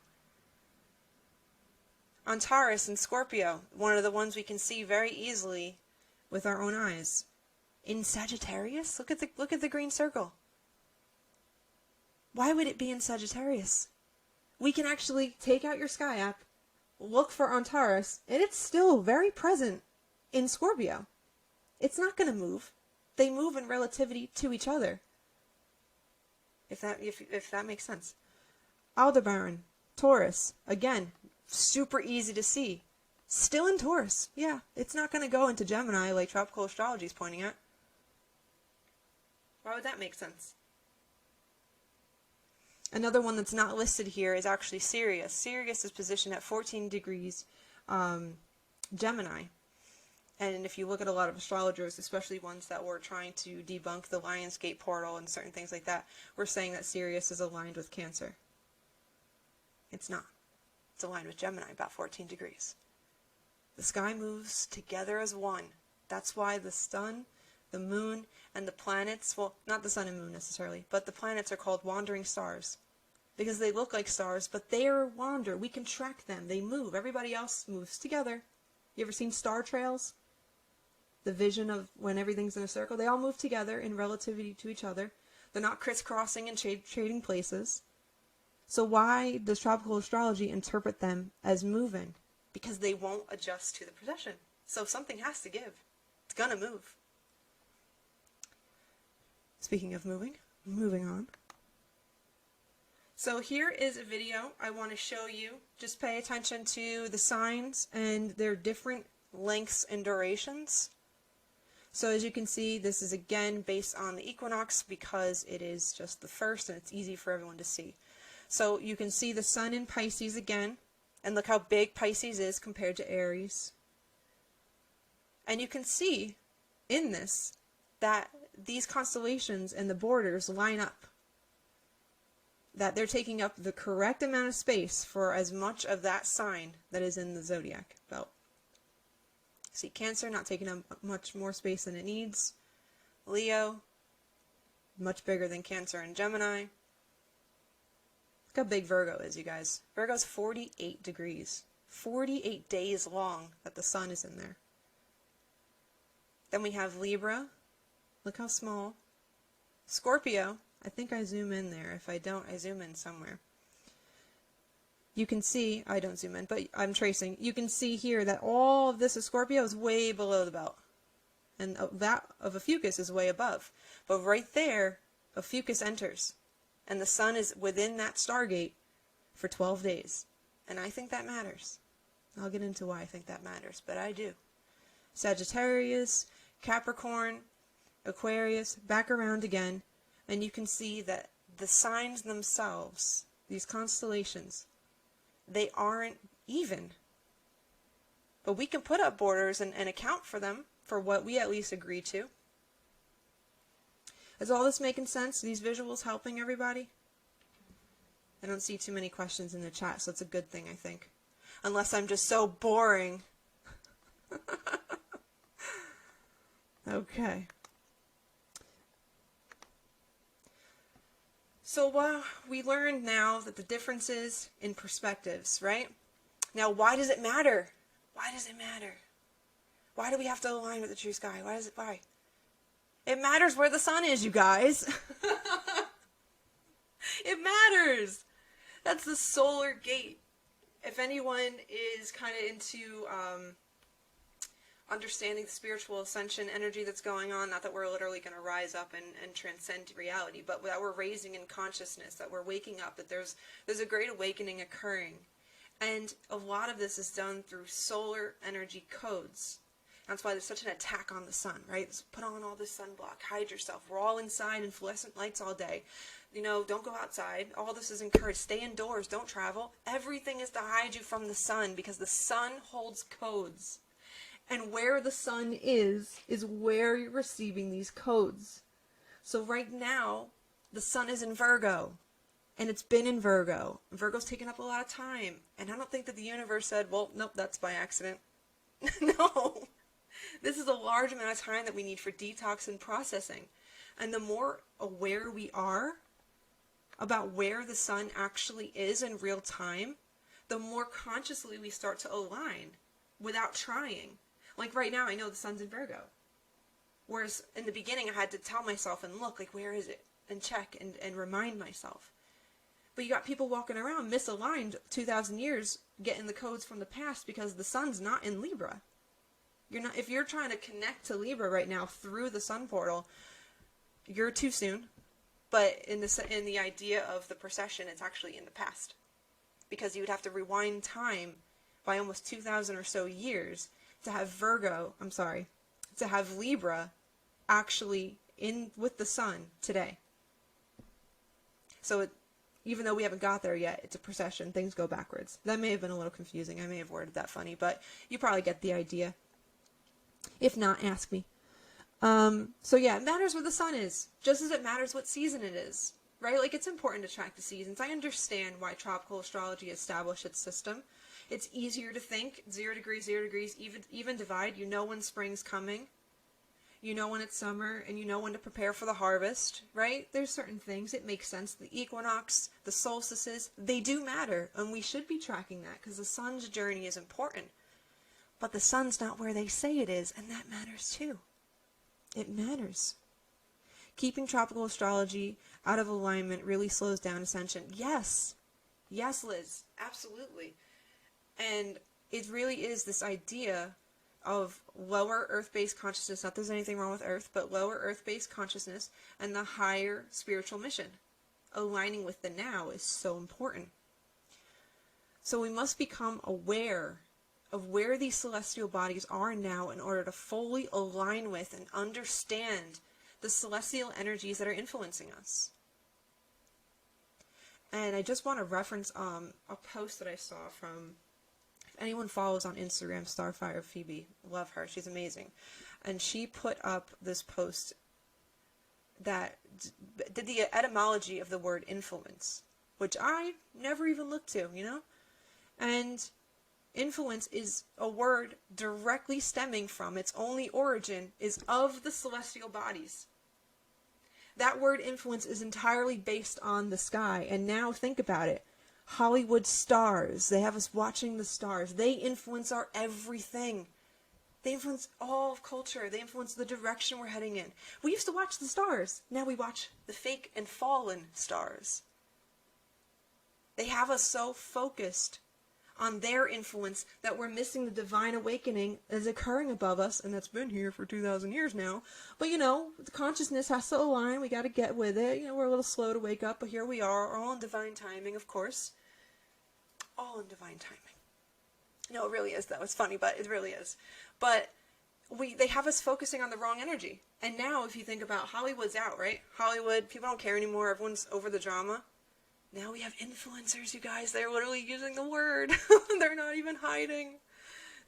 On Taurus and Scorpio, one of the ones we can see very easily with our own eyes. In Sagittarius, look at the green circle. Why would it be in Sagittarius? We can actually take out your sky app, look for Antares, and it's still very present in Scorpio. It's not going to move. They move in relativity to each other. If that makes sense. Aldebaran, Taurus, again, super easy to see. Still in Taurus. Yeah, it's not going to go into Gemini like tropical astrology is pointing at. Why would that make sense? Another one that's not listed here is actually Sirius. Sirius is positioned at 14 degrees Gemini. And if you look at a lot of astrologers, especially ones that were trying to debunk the Lionsgate portal and certain things like that, we're saying that Sirius is aligned with Cancer. It's not. It's aligned with Gemini, about 14 degrees. The sky moves together as one. That's why the sun, the moon, and the planets, well, not the sun and moon necessarily, but the planets are called wandering stars. Because they look like stars, but they are wander. We can track them. They move. Everybody else moves together. You ever seen star trails? The vision of when everything's in a circle. They all move together in relativity to each other. They're not crisscrossing and trading places. So why does tropical astrology interpret them as moving? Because they won't adjust to the precession. So something has to give. It's gonna move. Speaking of moving on. So here is a video I want to show you. Just pay attention to the signs and their different lengths and durations. So as you can see, this is again based on the equinox because it is just the first and it's easy for everyone to see. So you can see the sun in Pisces again, and look how big Pisces is compared to Aries. And you can see in this that these constellations and the borders line up. That they're taking up the correct amount of space for as much of that sign that is in the zodiac belt. See, Cancer not taking up much more space than it needs. Leo, much bigger than Cancer and Gemini. Look how big Virgo is, you guys. Virgo's 48 degrees. 48 days long that the sun is in there. Then we have Libra. Look how small. Scorpio. I think I zoom in there. If I don't, I zoom in somewhere. You can see, I don't zoom in, but I'm tracing. You can see here that all of this of Scorpio is way below the belt. And that of Ophichus is way above. But right there, Ophichus enters. And the sun is within that stargate for 12 days. And I think that matters. I'll get into why I think that matters, but I do. Sagittarius, Capricorn, Aquarius, back around again. And you can see that the signs themselves, these constellations, they aren't even. But we can put up borders and account for them, for what we at least agree to. Is all this making sense? These visuals helping everybody? I don't see too many questions in the chat, so it's a good thing, I think. Unless I'm just so boring. Okay. So we learned now that the differences in perspectives, right? Now, why does it matter? Why does it matter? Why do we have to align with the true sky? Why? It matters where the sun is, you guys. It matters. That's the solar gate. If anyone is kind of into understanding the spiritual ascension energy that's going on, not that we're literally going to rise up and transcend reality, but that we're raising in consciousness, that we're waking up, that there's a great awakening occurring. And a lot of this is done through solar energy codes. That's why there's such an attack on the sun, right? So put on all this sunblock, hide yourself. We're all inside in fluorescent lights all day. You know, don't go outside. All this is encouraged. Stay indoors. Don't travel. Everything is to hide you from the sun because the sun holds codes. And where the sun is where you're receiving these codes. So right now, the sun is in Virgo. And it's been in Virgo. Virgo's taken up a lot of time. And I don't think that the universe said, well, nope, that's by accident. No. This is a large amount of time that we need for detox and processing. And the more aware we are about where the sun actually is in real time, the more consciously we start to align without trying. Like right now, I know the sun's in Virgo. Whereas in the beginning, I had to tell myself and look, like, where is it? And check and remind myself. But you got people walking around misaligned 2,000 years getting the codes from the past because the sun's not in Libra. If you're trying to connect to Libra right now through the sun portal, you're too soon. But in the idea of the precession, it's actually in the past. Because you would have to rewind time by almost 2,000 or so years to have to have Libra actually in with the sun today. So even though we haven't got there yet, it's a precession. Things go backwards. That may have been a little confusing. I may have worded that funny, but you probably get the idea. If not, ask me. So yeah, it matters where the sun is, just as it matters what season it is, right? Like, it's important to track the seasons. I understand why tropical astrology established its system. It's easier to think 0 degrees, 0 degrees, even divide. You know when spring's coming. You know when it's summer, and you know when to prepare for the harvest, right? There's certain things. It makes sense. The equinox, the solstices, they do matter, and we should be tracking that because the sun's journey is important. But the sun's not where they say it is, and that matters too. It matters. Keeping tropical astrology out of alignment really slows down ascension. Yes. Yes, Liz. Absolutely. And it really is this idea of lower earth-based consciousness. Not that there's anything wrong with earth, but lower earth-based consciousness and the higher spiritual mission. Aligning with the now is so important. So we must become aware of where these celestial bodies are now in order to fully align with and understand the celestial energies that are influencing us. And I just want to reference a post that I saw from, if anyone follows on Instagram, Starfire Phoebe, love her, she's amazing. And she put up this post that did the etymology of the word influence, which I never even looked to, you know? And influence is a word directly stemming from, its only origin is of the celestial bodies. That word influence is entirely based on the sky. And now think about it. Hollywood stars, they have us watching the stars. They influence our everything. They influence all of culture. They influence the direction we're heading in. We used to watch the stars. Now we watch the fake and fallen stars. They have us so focused on their influence that we're missing the divine awakening that's occurring above us, and that's been here for 2,000 years now. But you know, the consciousness has to align. We got to get with it. You know, we're a little slow to wake up, but here we are, all in divine timing, of course. All in divine timing. No, it really is, though. It's funny, but it really is. But they have us focusing on the wrong energy. And now, if you think about Hollywood's out, right? Hollywood, people don't care anymore. Everyone's over the drama. Now we have influencers, you guys. They're literally using the word. They're not even hiding.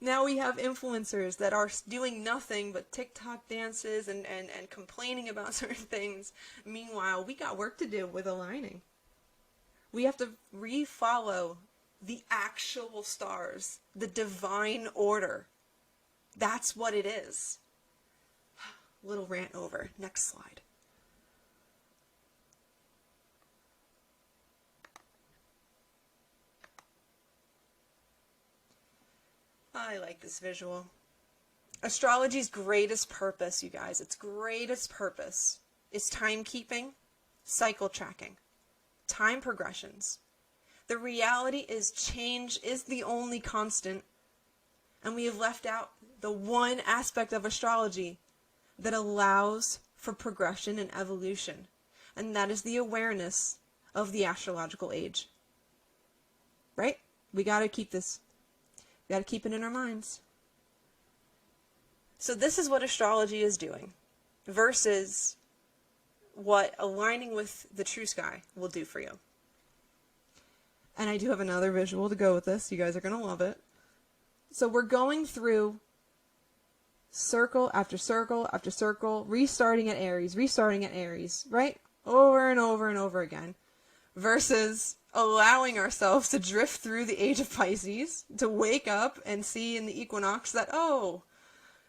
Now we have influencers that are doing nothing but TikTok dances and complaining about certain things. Meanwhile, we got work to do with aligning. We have to refollow the actual stars, the divine order. That's what it is. Little rant over. Next slide. I like this visual. Astrology's greatest purpose, you guys, its greatest purpose is timekeeping, cycle tracking, time progressions. The reality is change is the only constant, and we have left out the one aspect of astrology that allows for progression and evolution, and that is the awareness of the astrological age. Right? We got to keep this. We got to keep it in our minds. So this is what astrology is doing versus what aligning with the true sky will do for you. And I do have another visual to go with this. You guys are going to love it. So we're going through circle after circle after circle, restarting at Aries, right? Over and over and over again. Versus allowing ourselves to drift through the age of Pisces, to wake up and see in the equinox that, oh,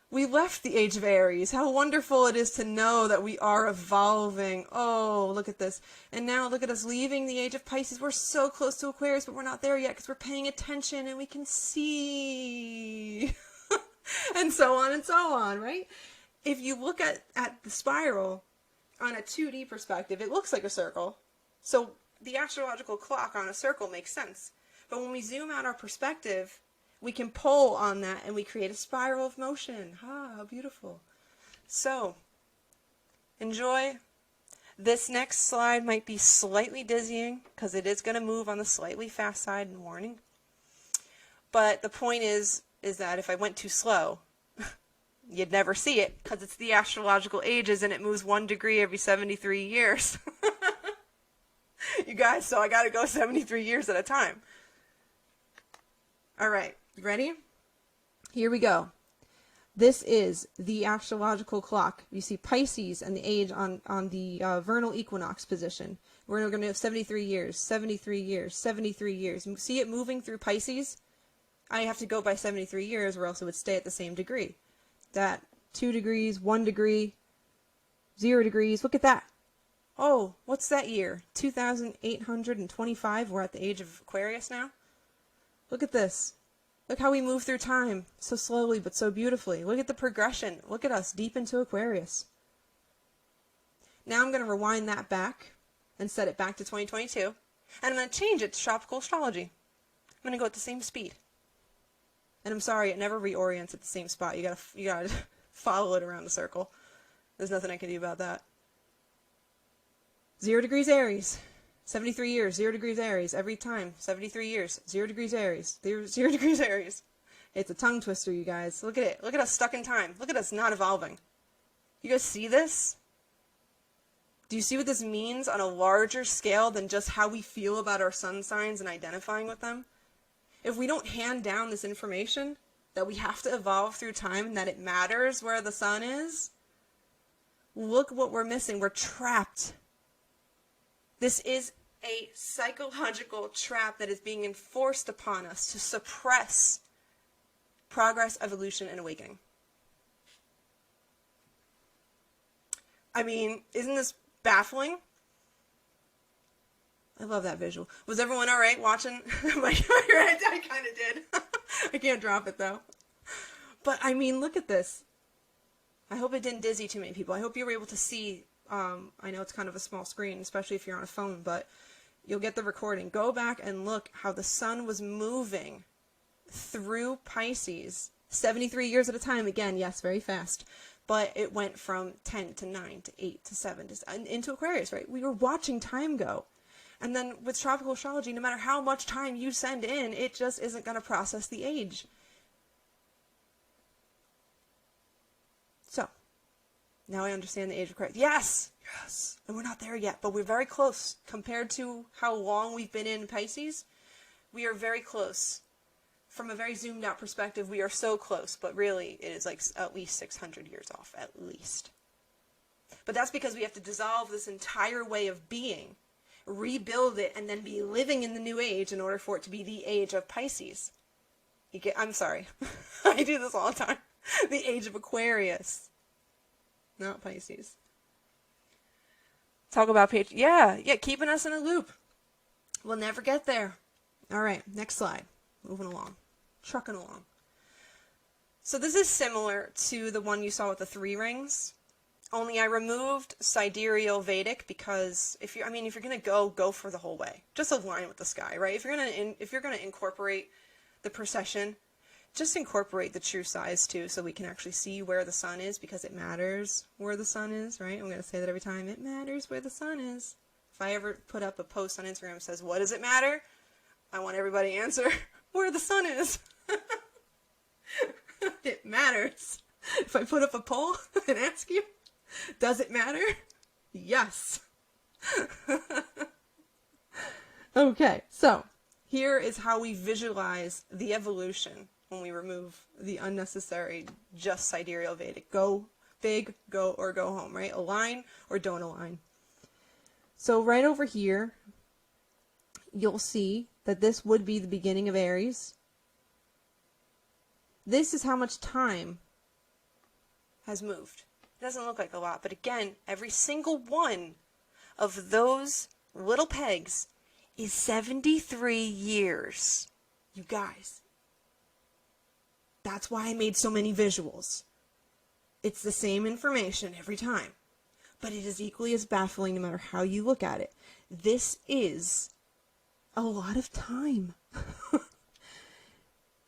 we left the age of Aries. How wonderful it is to know that we are evolving. Oh, look at this. And now look at us leaving the age of Pisces. We're so close to Aquarius, but we're not there yet because we're paying attention and we can see. And so on, right? If you look at the spiral on a 2D perspective, it looks like a circle. So the astrological clock on a circle makes sense. But when we zoom out our perspective, we can pull on that and we create a spiral of motion. Ah, how beautiful. So, enjoy. This next slide might be slightly dizzying because it is going to move on the slightly fast side in warning. But the point is that if I went too slow, you'd never see it because it's the astrological ages and it moves 1 degree every 73 years. You guys, so I got to go 73 years at a time. All right, ready? Here we go. This is the astrological clock. You see Pisces and the age on the vernal equinox position. We're going to have 73 years, 73 years, 73 years. See it moving through Pisces? I have to go by 73 years or else it would stay at the same degree. That 2 degrees, 1 degree, 0 degrees. Look at that. Oh, what's that year? 2825. We're at the age of Aquarius now. Look at this. Look how we move through time so slowly but so beautifully. Look at the progression. Look at us deep into Aquarius. Now I'm going to rewind that back and set it back to 2022. And I'm going to change it to tropical astrology. I'm going to go at the same speed. And I'm sorry, it never reorients at the same spot. You gotta follow it around the circle. There's nothing I can do about that. 0 degrees Aries. 73 years, 0 degrees Aries. Every time, 73 years, 0 degrees Aries. 0 degrees Aries. It's a tongue twister, you guys. Look at it. Look at us stuck in time. Look at us not evolving. You guys see this? Do you see what this means on a larger scale than just how we feel about our sun signs and identifying with them? If we don't hand down this information, that we have to evolve through time and that it matters where the sun is, look what we're missing. We're trapped. This is a psychological trap that is being enforced upon us to suppress progress, evolution, and awakening. I mean, isn't this baffling? I love that visual. Was everyone all right watching? I kind of did. I can't drop it, though. But, I mean, look at this. I hope it didn't dizzy too many people. I hope you were able to see. I know it's kind of a small screen, especially if you're on a phone, but you'll get the recording. Go back and look how the sun was moving through Pisces. 73 years at a time. Again, yes, very fast. But it went from 10 to 9 to 8 to 7 to into Aquarius, right? We were watching time go. And then with tropical astrology, no matter how much time you send in, it just isn't going to process the age. So, now I understand the age of Aquarius. Yes! Yes! And we're not there yet, but we're very close. Compared to how long we've been in Pisces, we are very close. From a very zoomed out perspective, we are so close, but really it is like at least 600 years off, at least. But that's because we have to dissolve this entire way of being, rebuild it, and then be living in the new age in order for it to be the age of Pisces. I'm sorry. I do this all the time. The age of Aquarius. Not Pisces. Talk about yeah, keeping us in a loop. We'll never get there. All right, next slide. Moving along. Trucking along. So this is similar to the one you saw with the 3 rings. Only I removed sidereal Vedic because if you're going to go for the whole way. Just align with the sky, right? If you're going to incorporate the precession, just incorporate the true size too, so we can actually see where the sun is, because it matters where the sun is, right? I'm going to say that every time. It matters where the sun is. If I ever put up a post on Instagram that says, "What does it matter?" I want everybody to answer where the sun is. It matters. If I put up a poll and ask you, does it matter? Yes. Okay, so here is how we visualize the evolution when we remove the unnecessary, just sidereal Vedic. Go big, go or go home, right? Align or don't align. So right over here, you'll see that this would be the beginning of Aries. This is how much time has moved. It doesn't look like a lot, but again, every single one of those little pegs is 73 years. You guys. That's why I made so many visuals. It's the same information every time, but it is equally as baffling no matter how you look at it. This is a lot of time.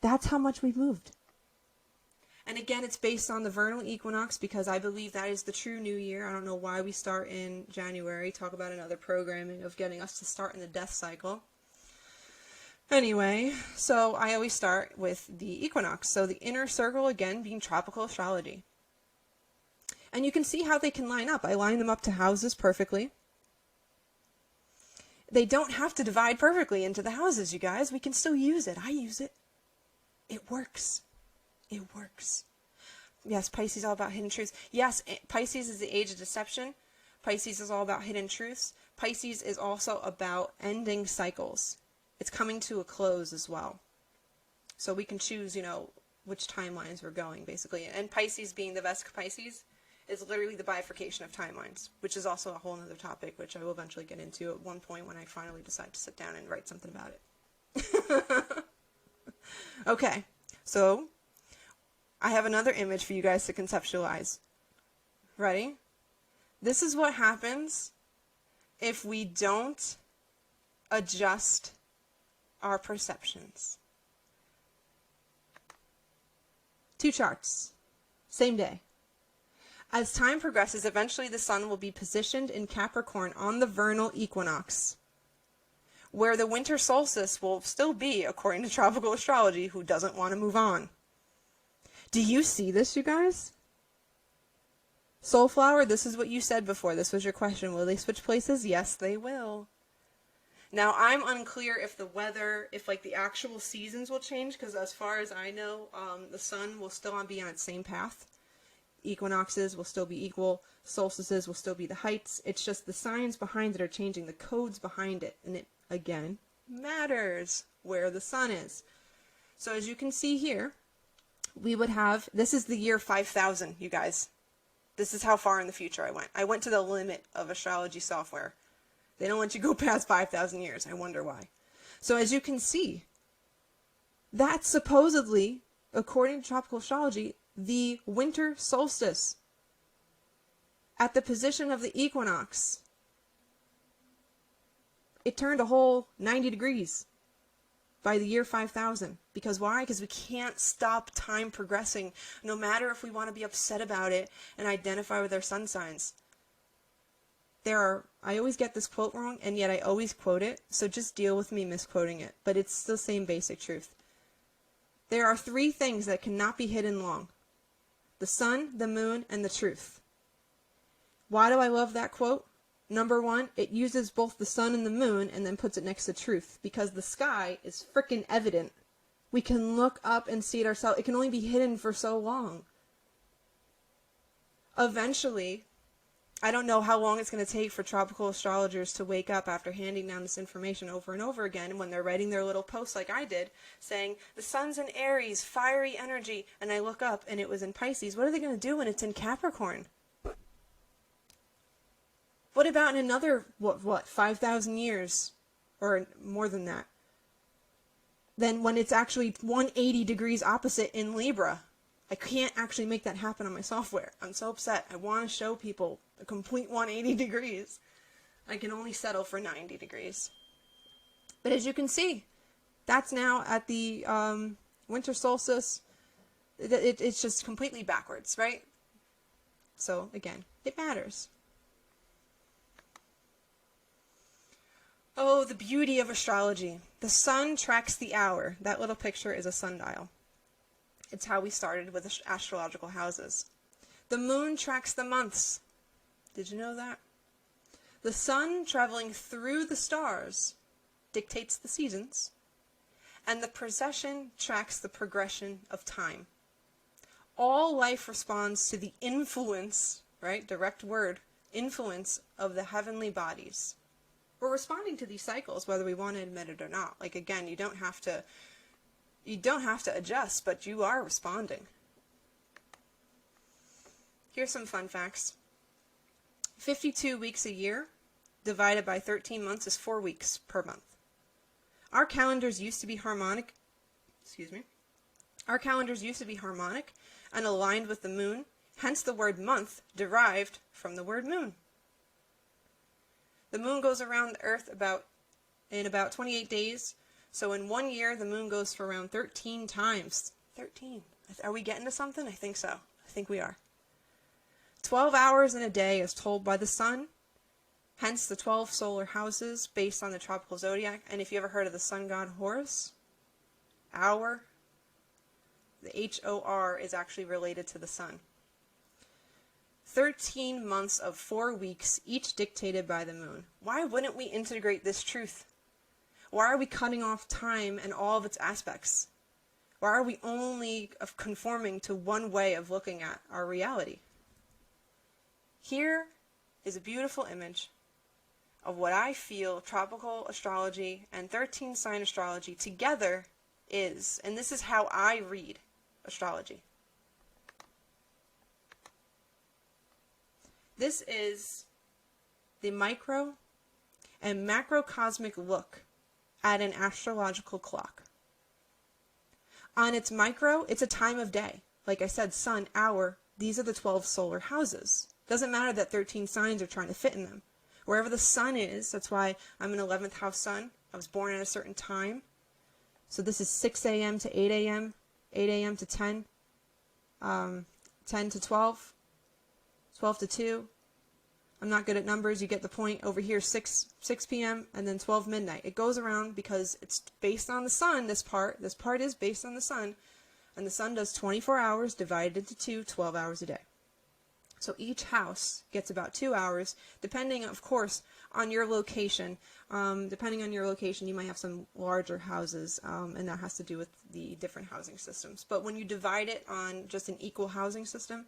That's how much we've moved. And again, it's based on the vernal equinox because I believe that is the true new year. I don't know why we start in January. Talk about another programming of getting us to start in the death cycle. Anyway, so I always start with the equinox. So the inner circle, again, being tropical astrology. And you can see how they can line up. I line them up to houses perfectly. They don't have to divide perfectly into the houses, you guys. We can still use it. I use it. It works. It works. Yes, Pisces is all about hidden truths. Yes, Pisces is the age of deception. Pisces is all about hidden truths. Pisces is also about ending cycles. It's coming to a close as well. So we can choose, which timelines we're going, basically. And Pisces, being the Vesic Pisces, is literally the bifurcation of timelines, which is also a whole other topic, which I will eventually get into at one point when I finally decide to sit down and write something about it. Okay, so I have another image for you guys to conceptualize. Ready? This is what happens if we don't adjust our perceptions. 2 charts, same day. As time progresses, eventually the sun will be positioned in Capricorn on the vernal equinox, where the winter solstice will still be, according to tropical astrology, who doesn't want to move on. Do you see this, you guys? Soulflower, this is what you said before. This was your question. Will they switch places? Yes, they will. Now, I'm unclear if the weather, if the actual seasons will change, because as far as I know, the sun will still be on its same path. Equinoxes will still be equal. Solstices will still be the heights. It's just the signs behind it are changing, the codes behind it. And it, again, matters where the sun is. So as you can see here, we would have, this is the year 5000, you guys. This is how far in the future I went. I went to the limit of astrology software. They don't let you go past 5,000 years. I wonder why. So as you can see, that's supposedly, according to tropical astrology, the winter solstice at the position of the equinox. It turned a whole 90 degrees by the year 5000. Because why? Because we can't stop time progressing, no matter if we want to be upset about it and identify with our sun signs. I always get this quote wrong, and yet I always quote it, so just deal with me misquoting it, but it's the same basic truth. There are 3 things that cannot be hidden long: the sun, the moon, and the truth. Why do I love that quote? Number 1, it uses both the sun and the moon and then puts it next to truth, because the sky is frickin' evident. We can look up and see it ourselves. It can only be hidden for so long. Eventually, I don't know how long it's going to take for tropical astrologers to wake up after handing down this information over and over again when they're writing their little posts like I did, saying, the sun's in Aries, fiery energy, and I look up and it was in Pisces. What are they going to do when it's in Capricorn? What about in another, 5,000 years? Or more than that. Then when it's actually 180 degrees opposite in Libra. I can't actually make that happen on my software. I'm so upset. I want to show people a complete 180 degrees. I can only settle for 90 degrees. But as you can see, that's now at the winter solstice. It's just completely backwards, right? So again, it matters. Oh, the beauty of astrology. The sun tracks the hour. That little picture is a sundial. It's how we started with astrological houses. The moon tracks the months. Did you know that? The sun traveling through the stars dictates the seasons. And the precession tracks the progression of time. All life responds to the influence, right? Direct word, influence of the heavenly bodies. We're responding to these cycles whether we want to admit it or not. Again, you don't have to adjust, but you are responding. Here's some fun facts. 52 weeks a year divided by 13 months is 4 weeks per month. Our calendars used to be harmonic. Our calendars used to be harmonic and aligned with the moon, hence the word month derived from the word moon. The moon goes around the earth in about 28 days. So in 1 year, the moon goes for around 13 times. 13. Are we getting to something? I think so. I think we are. 12 hours in a day is told by the sun. Hence the 12 solar houses based on the tropical zodiac. And if you ever heard of the sun god Horus, hour, the H-O-R is actually related to the sun. 13 months of 4 weeks, each dictated by the moon. Why wouldn't we integrate this truth? Why are we cutting off time and all of its aspects? Why are we only conforming to one way of looking at our reality? Here is a beautiful image of what I feel tropical astrology and 13 sign astrology together is. And this is how I read astrology. This is the micro and macrocosmic look at an astrological clock. On its micro, it's a time of day. Like I said, sun, hour, these are the 12 solar houses. Doesn't matter that 13 signs are trying to fit in them. Wherever the sun is, that's why I'm an 11th house sun. I was born at a certain time. So this is 6 a.m. to 8 a.m., 8 a.m. to 10, 10 to 12, 12 to 2. I'm not good at numbers. You get the point. Over here, 6 p.m. and then 12 midnight. It goes around because it's based on the sun, this part. This part is based on the sun. And the sun does 24 hours divided into 2, 12 hours a day. So each house gets about 2 hours, depending, of course, on your location. Depending on your location, you might have some larger houses, and that has to do with the different housing systems. But when you divide it on just an equal housing system,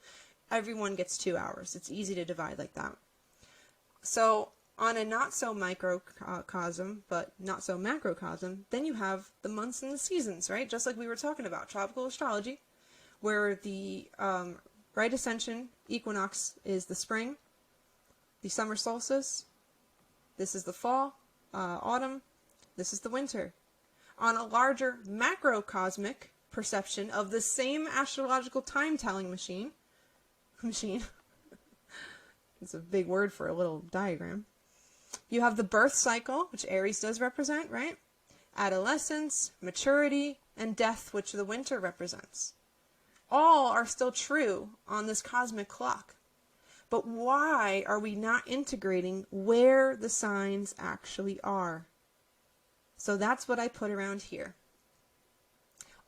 everyone gets 2 hours. It's easy to divide like that. So on a not so microcosm, but not so macrocosm, then you have the months and the seasons, right? Just like we were talking about, tropical astrology, where the right ascension equinox is the spring, the summer solstice, this is the fall, autumn, this is the winter. On a larger macrocosmic perception of the same astrological time-telling machine, it's a big word for a little diagram. You have the birth cycle, which Aries does represent, right? Adolescence, maturity, and death, which the winter represents. All are still true on this cosmic clock. But why are we not integrating where the signs actually are? So that's what I put around here.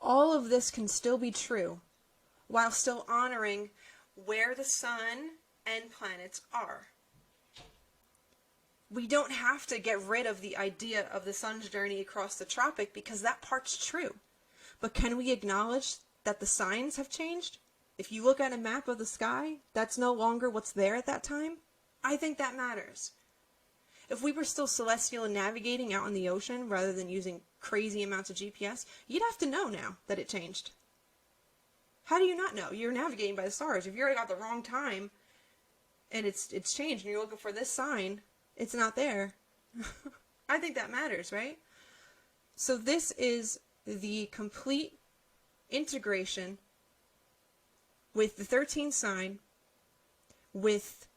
All of this can still be true while still honoring where the sun and planets are. We don't have to get rid of the idea of the sun's journey across the tropic because that part's true. But can we acknowledge that the signs have changed? If you look at a map of the sky, that's no longer what's there at that time. I think that matters. If we were still celestial and navigating out in the ocean rather than using crazy amounts of GPS, you'd have to know now that it changed. How do you not know? You're navigating by the stars. If you're at the wrong time and it's changed and you're looking for this sign, it's not there. I think that matters, right? So this is the complete integration with the 13th sign, with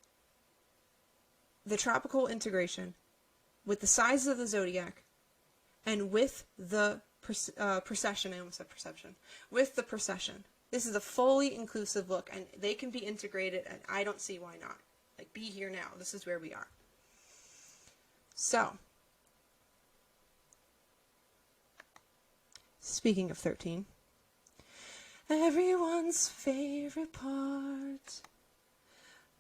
the tropical integration, with the sizes of the zodiac, and with the precession. I almost said perception. With the precession. This is a fully inclusive look, and they can be integrated, and I don't see why not. Like, be here now. This is where we are. So, speaking of 13, everyone's favorite part,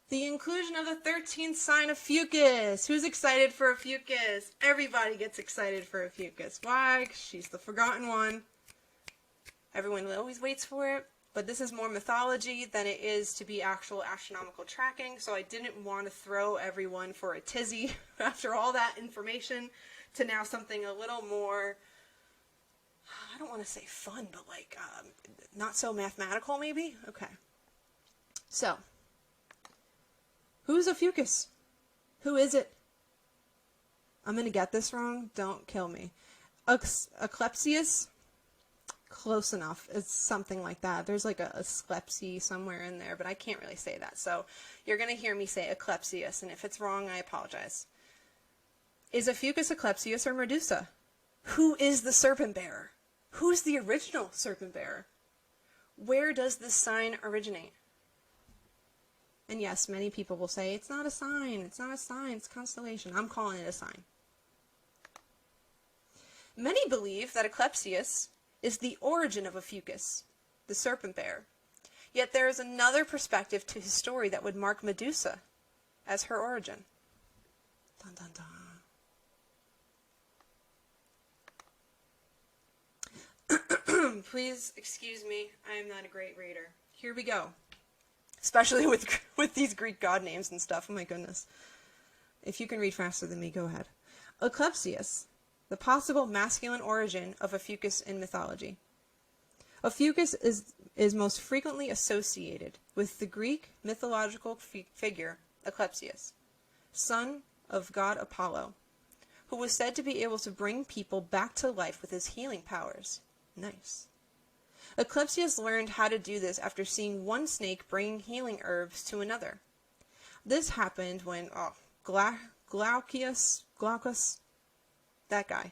the inclusion of the 13th sign of Ophiuchus. Who's excited for Ophiuchus? Everybody gets excited for Ophiuchus. Why? 'Cause she's the forgotten one. Everyone always waits for it. But this is more mythology than it is to be actual astronomical tracking, so I didn't want to throw everyone for a tizzy after all that information to now something a little more, I don't want to say fun, but like not so mathematical maybe? Okay. So, who's Ophiuchus? Who is it? I'm going to get this wrong. Don't kill me. Eclepsius? Close enough. It's something like that. There's like a sklepsy somewhere in there, but I can't really say that. So you're going to hear me say Eclepsius, and if it's wrong, I apologize. Is Ophiuchus Eclepsius or Medusa? Who is the serpent bearer? Who's the original serpent bearer? Where does this sign originate? And yes, many people will say, it's not a sign, it's not a sign, it's a constellation. I'm calling it a sign. Many believe that Eclepsius is the origin of Ophiuchus, the serpent bearer. Yet there is another perspective to his story that would mark Medusa as her origin. Dun, dun, dun. Please excuse me, I am not a great reader. Here we go. Especially with these Greek god names and stuff. Oh my goodness. If you can read faster than me, go ahead. Eclipsius, the possible masculine origin of Ophichus in mythology. Ophichus is most frequently associated with the Greek mythological figure Eclipsius, son of god Apollo, who was said to be able to bring people back to life with his healing powers. Nice. Eclipsius learned how to do this after seeing one snake bringing healing herbs to another. This happened when Glaucus, that guy,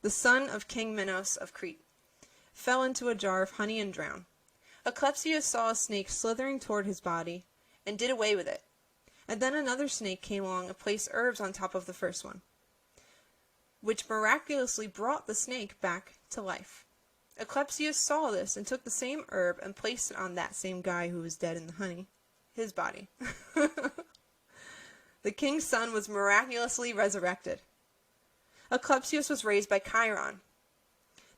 the son of King Minos of Crete, fell into a jar of honey and drowned. Eclipsius saw a snake slithering toward his body and did away with it. And then another snake came along and placed herbs on top of the first one, which miraculously brought the snake back to life. Eclipsius saw this and took the same herb and placed it on that same guy who was dead in the honey, his body. The king's son was miraculously resurrected. Eclipsius was raised by Chiron,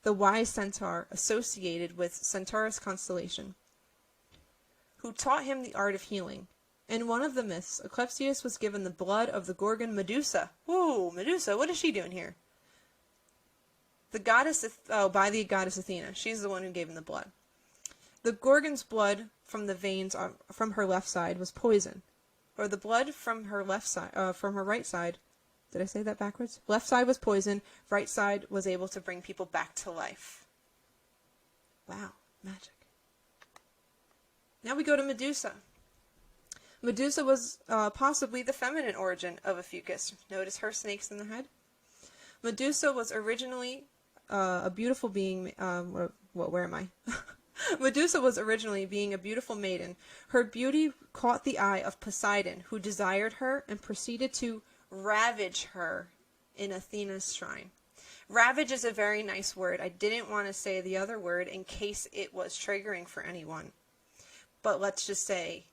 the wise centaur associated with Centaurus constellation, who taught him the art of healing. In one of the myths, Eclipsius was given the blood of the Gorgon Medusa. Ooh, Medusa, what is she doing here? The goddess, by the goddess Athena. She's the one who gave him the blood. The Gorgon's blood from the veins from her left side was poison, or the blood from her left side, from her right side. Did I say that backwards? Left side was poison, right side was able to bring people back to life. Wow, magic. Now we go to Medusa. Medusa was possibly the feminine origin of Ophichus. Notice her snakes in the head. Medusa was originally a beautiful being. Where am I? Medusa was originally being a beautiful maiden. Her beauty caught the eye of Poseidon, who desired her and proceeded to ravage her in Athena's shrine. Ravage is a very nice word. I didn't want to say the other word in case it was triggering for anyone. But let's just say,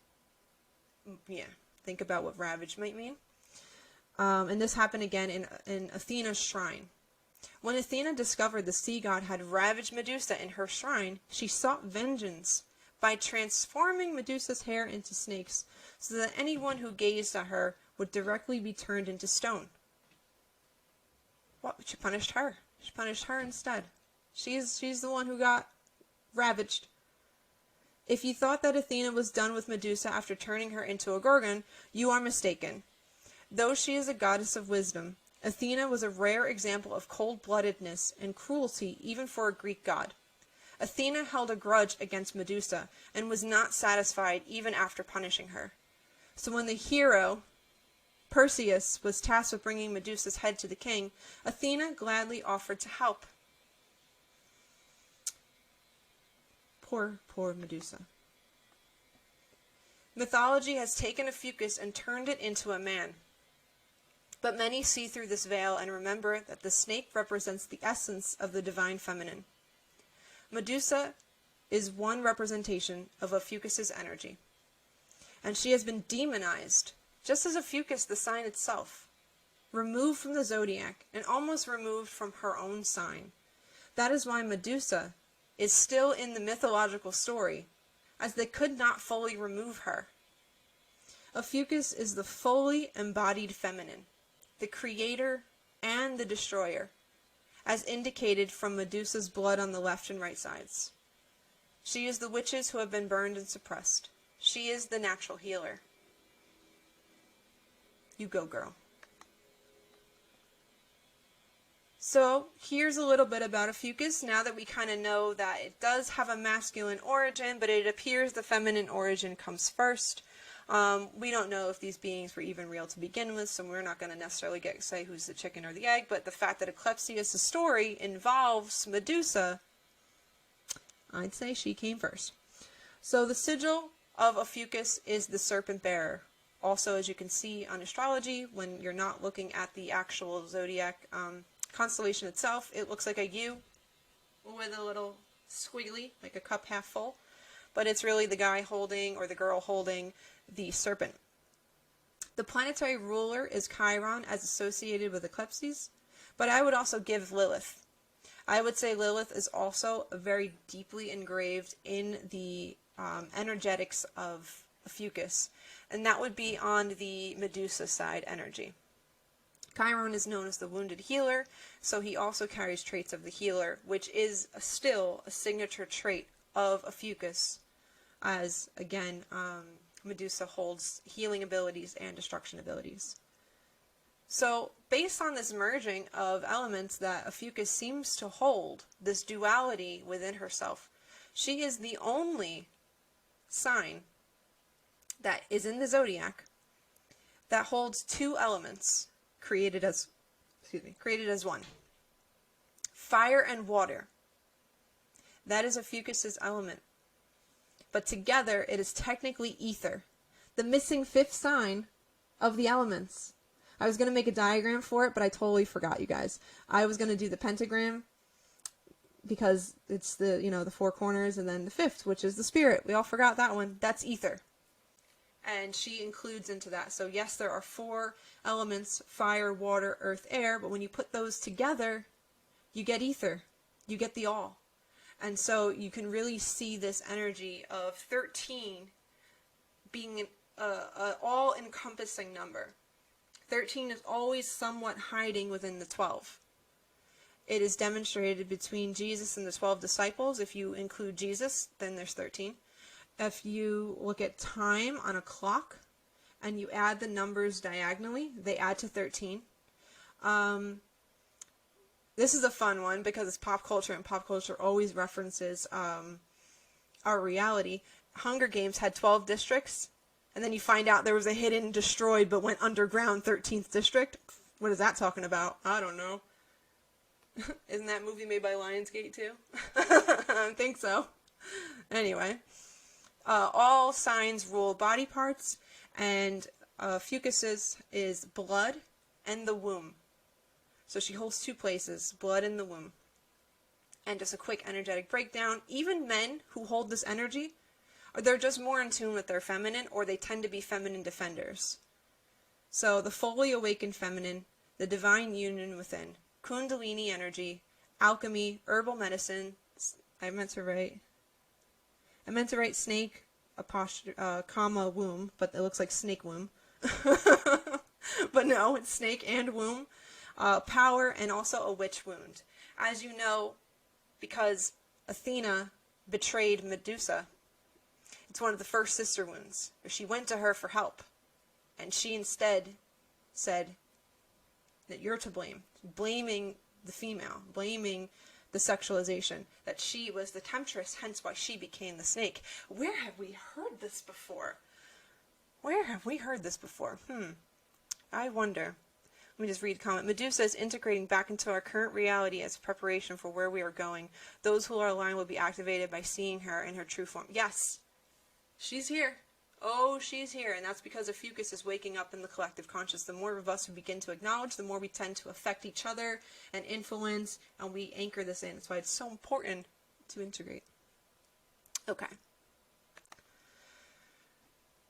yeah, think about what ravage might mean. And this happened again in Athena's shrine. When Athena discovered the sea god had ravaged Medusa in her shrine, she sought vengeance by transforming Medusa's hair into snakes so that anyone who gazed at her would directly be turned into stone. What? She punished her. She punished her instead. She's the one who got ravaged. If you thought that Athena was done with Medusa after turning her into a Gorgon, you are mistaken. Though she is a goddess of wisdom, Athena was a rare example of cold-bloodedness and cruelty even for a Greek god. Athena held a grudge against Medusa and was not satisfied even after punishing her. So when the hero, Perseus, was tasked with bringing Medusa's head to the king, Athena gladly offered to help. Poor Medusa. Mythology has taken Ophichus and turned it into a man. But many see through this veil and remember that the snake represents the essence of the divine feminine. Medusa is one representation of Ophichus's energy, and she has been demonized, just as Ophichus, the sign itself, removed from the zodiac and almost removed from her own sign. That is why Medusa is still in the mythological story, as they could not fully remove her. Ophichus is the fully embodied feminine, the creator and the destroyer, as indicated from Medusa's blood on the left and right sides. She is the witches who have been burned and suppressed. She is the natural healer. You go, girl. So here's a little bit about Ophichus, now that we kind of know that it does have a masculine origin, but it appears the feminine origin comes first. We don't know if these beings were even real to begin with, so we're not going to necessarily say who's the chicken or the egg, but the fact that Eclipsius' story involves Medusa, I'd say she came first. So the sigil of Ophichus is the serpent bearer. Also, as you can see on astrology, when you're not looking at the actual zodiac constellation itself, it looks like a U with a little squiggly, like a cup half full, but it's really the guy holding, or the girl holding, the serpent. The planetary ruler is Chiron, as associated with eclipses, but I would also give Lilith. I would say Lilith is also very deeply engraved in the energetics of Ophiuchus, and that would be on the Medusa side energy. Chiron is known as the wounded healer, so he also carries traits of the healer, which is still a signature trait of Ophiuchus, as, again, Medusa holds healing abilities and destruction abilities. So, based on this merging of elements that Ophiuchus seems to hold, this duality within herself, she is the only sign that is in the zodiac that holds two elements created as one. Fire and water. That is Ophiuchus's element. But together it is technically ether, the missing fifth sign of the elements. I was going to make a diagram for it, but I totally forgot, you guys. I was going to do the pentagram because it's the four corners, and then the fifth, which is the spirit. We all forgot that one. That's ether. And she includes into that. So yes, there are four elements: fire, water, earth, air, but when you put those together, you get ether. You get the all. And so you can really see this energy of 13 being an all-encompassing number. 13 is always somewhat hiding within the 12. It is demonstrated between Jesus and the 12 disciples. If you include Jesus, then there's 13. If you look at time on a clock and you add the numbers diagonally, they add to 13. This is a fun one because it's pop culture, and pop culture always references our reality. Hunger Games had 12 districts, and then you find out there was a hidden, destroyed, but went underground 13th district. What is that talking about? I don't know. Isn't that movie made by Lionsgate too? I think so. Anyway. All signs rule body parts, and Ophiuchus's is blood and the womb. So she holds two places, blood and the womb. And just a quick energetic breakdown, even men who hold this energy, they're just more in tune with their feminine, or they tend to be feminine defenders. So the fully awakened feminine, the divine union within, Kundalini energy, alchemy, herbal medicine. I meant to write snake, comma, womb, but it looks like snake womb. But no, it's snake and womb. Power, and also a witch wound. As you know, because Athena betrayed Medusa, it's one of the first sister wounds, where she went to her for help, and she instead said that you're to blame, blaming the female, blaming the sexualization, that she was the temptress, hence why she became the snake. Where have we heard this before? I wonder. Let me just read a comment. Medusa is integrating back into our current reality as preparation for where we are going. Those who are aligned will be activated by seeing her in her true form. Yes, she's here. Oh, she's here. And that's because Ophiuchus is waking up in the collective conscious. The more of us who begin to acknowledge, the more we tend to affect each other and influence, and we anchor this in. That's why it's so important to integrate. Okay.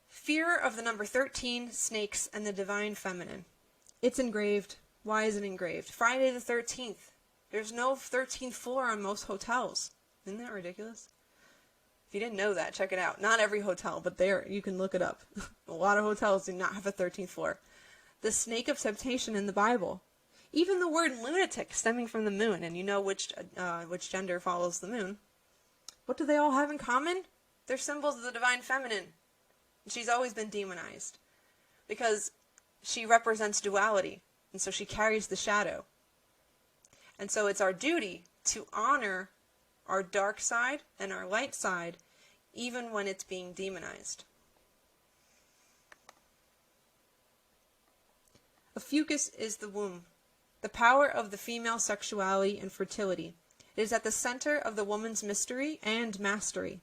Fear of the number 13, snakes, and the divine feminine. It's engraved. Why is it engraved? Friday the 13th. There's no 13th floor on most hotels. Isn't that ridiculous? If you didn't know that, check it out. Not every hotel, but there, you can look it up. A lot of hotels do not have a 13th floor. The snake of temptation in the Bible. Even the word lunatic stemming from the moon, and you know which gender follows the moon. What do they all have in common? They're symbols of the divine feminine. She's always been demonized because she represents duality, and so she carries the shadow. And so it's our duty to honor our dark side and our light side, even when it's being demonized. Ophiuchus is the womb, the power of the female sexuality and fertility. It is at the center of the woman's mystery and mastery.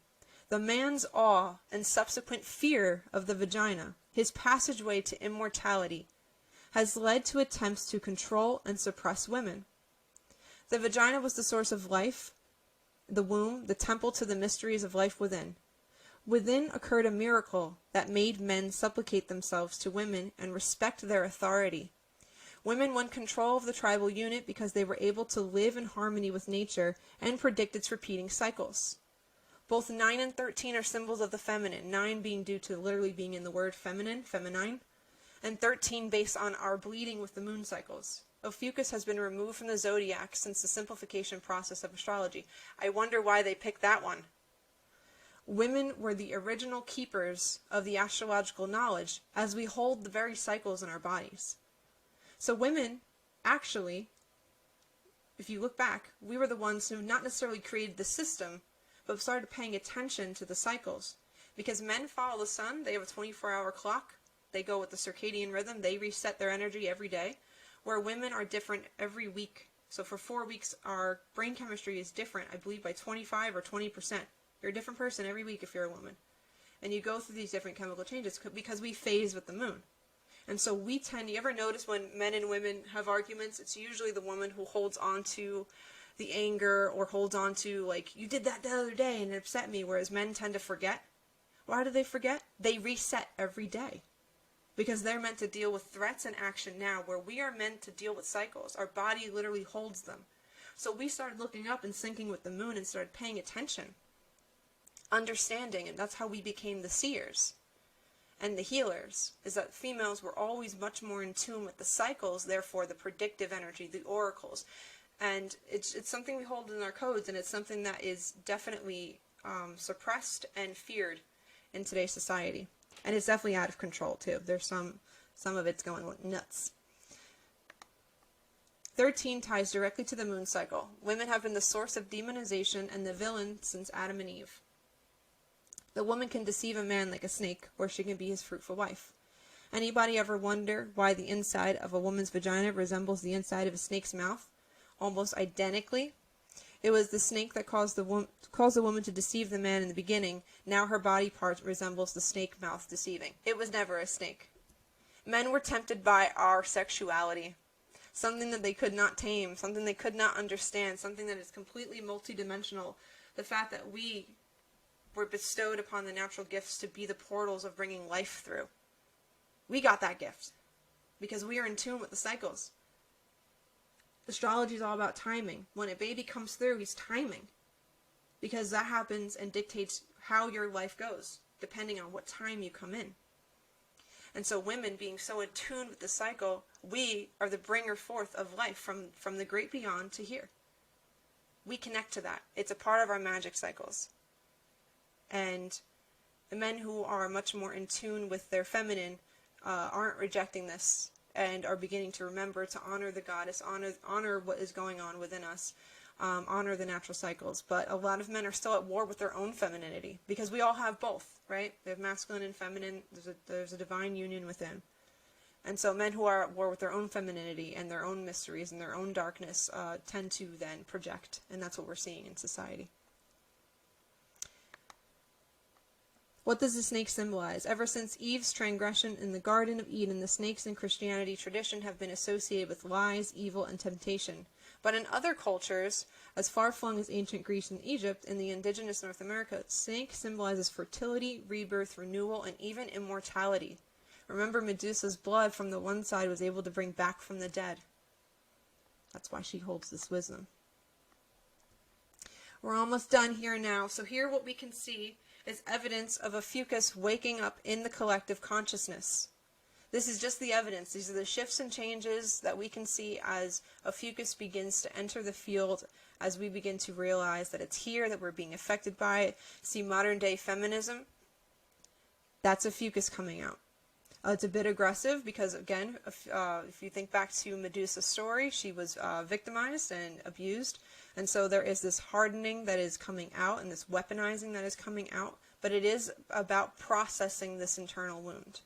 The man's awe and subsequent fear of the vagina, his passageway to immortality, has led to attempts to control and suppress women. The vagina was the source of life, the womb, the temple to the mysteries of life within. Within occurred a miracle that made men supplicate themselves to women and respect their authority. Women won control of the tribal unit because they were able to live in harmony with nature and predict its repeating cycles. Both 9 and 13 are symbols of the feminine, 9 being due to literally being in the word feminine, feminine, and 13 based on our bleeding with the moon cycles. Ophichus has been removed from the zodiac since the simplification process of astrology. I wonder why they picked that one. Women were the original keepers of the astrological knowledge, as we hold the very cycles in our bodies. So women, actually, if you look back, we were the ones who not necessarily created the system, but started paying attention to the cycles. Because men follow the sun, they have a 24-hour clock, they go with the circadian rhythm, they reset their energy every day, where women are different every week. So for 4 weeks, our brain chemistry is different, I believe by 25 or 20%. You're a different person every week if you're a woman. And you go through these different chemical changes because we phase with the moon. And so we tend, you ever notice when men and women have arguments, it's usually the woman who holds on to the anger or holds on to, like, you did that the other day and it upset me, whereas men tend to forget. Why do they forget? They reset every day. Because they're meant to deal with threats and action now, where we are meant to deal with cycles. Our body literally holds them. So we started looking up and syncing with the moon and started paying attention, understanding, and that's how we became the seers and the healers, is that females were always much more in tune with the cycles, therefore the predictive energy, the oracles. And it's something we hold in our codes, and it's something that is definitely suppressed and feared in today's society. And it's definitely out of control, too. There's some of it's going nuts. 13 ties directly to the moon cycle. Women have been the source of demonization and the villain since Adam and Eve. The woman can deceive a man like a snake, or she can be his fruitful wife. Anybody ever wonder why the inside of a woman's vagina resembles the inside of a snake's mouth? Almost identically. It was the snake that caused the woman to deceive the man in the beginning. Now her body part resembles the snake mouth deceiving. It was never a snake. Men were tempted by our sexuality. Something that they could not tame, something they could not understand, something that is completely multidimensional. The fact that we were bestowed upon the natural gifts to be the portals of bringing life through. We got that gift because we are in tune with the cycles. Astrology is all about timing. When a baby comes through, he's timing, because that happens and dictates how your life goes, depending on what time you come in. And so women, being so in tune with the cycle, we are the bringer forth of life from the great beyond to here. We connect to that. It's a part of our magic cycles. And the men who are much more in tune with their feminine aren't rejecting this and are beginning to remember to honor the goddess, honor what is going on within us, honor the natural cycles. But a lot of men are still at war with their own femininity, because we all have both, right? They have masculine and feminine. There's a divine union within. And so men who are at war with their own femininity and their own mysteries and their own darkness tend to then project, and that's what we're seeing in society. What does the snake symbolize? Ever since Eve's transgression in the Garden of Eden, the snakes in Christianity tradition have been associated with lies, evil, and temptation. But in other cultures, as far-flung as ancient Greece and Egypt, in the indigenous North America, snake symbolizes fertility, rebirth, renewal, and even immortality. Remember, Medusa's blood from the one side was able to bring back from the dead. That's why she holds this wisdom. We're almost done here now. So here what we can see is evidence of Ophichus waking up in the collective consciousness. This is just the evidence. These are the shifts and changes that we can see as Ophichus begins to enter the field, as we begin to realize that it's here, that we're being affected by it. See modern day feminism? That's Ophichus coming out. It's a bit aggressive because, again, if you think back to Medusa's story, she was victimized and abused. And so there is this hardening that is coming out and this weaponizing that is coming out. But it is about processing this internal wound.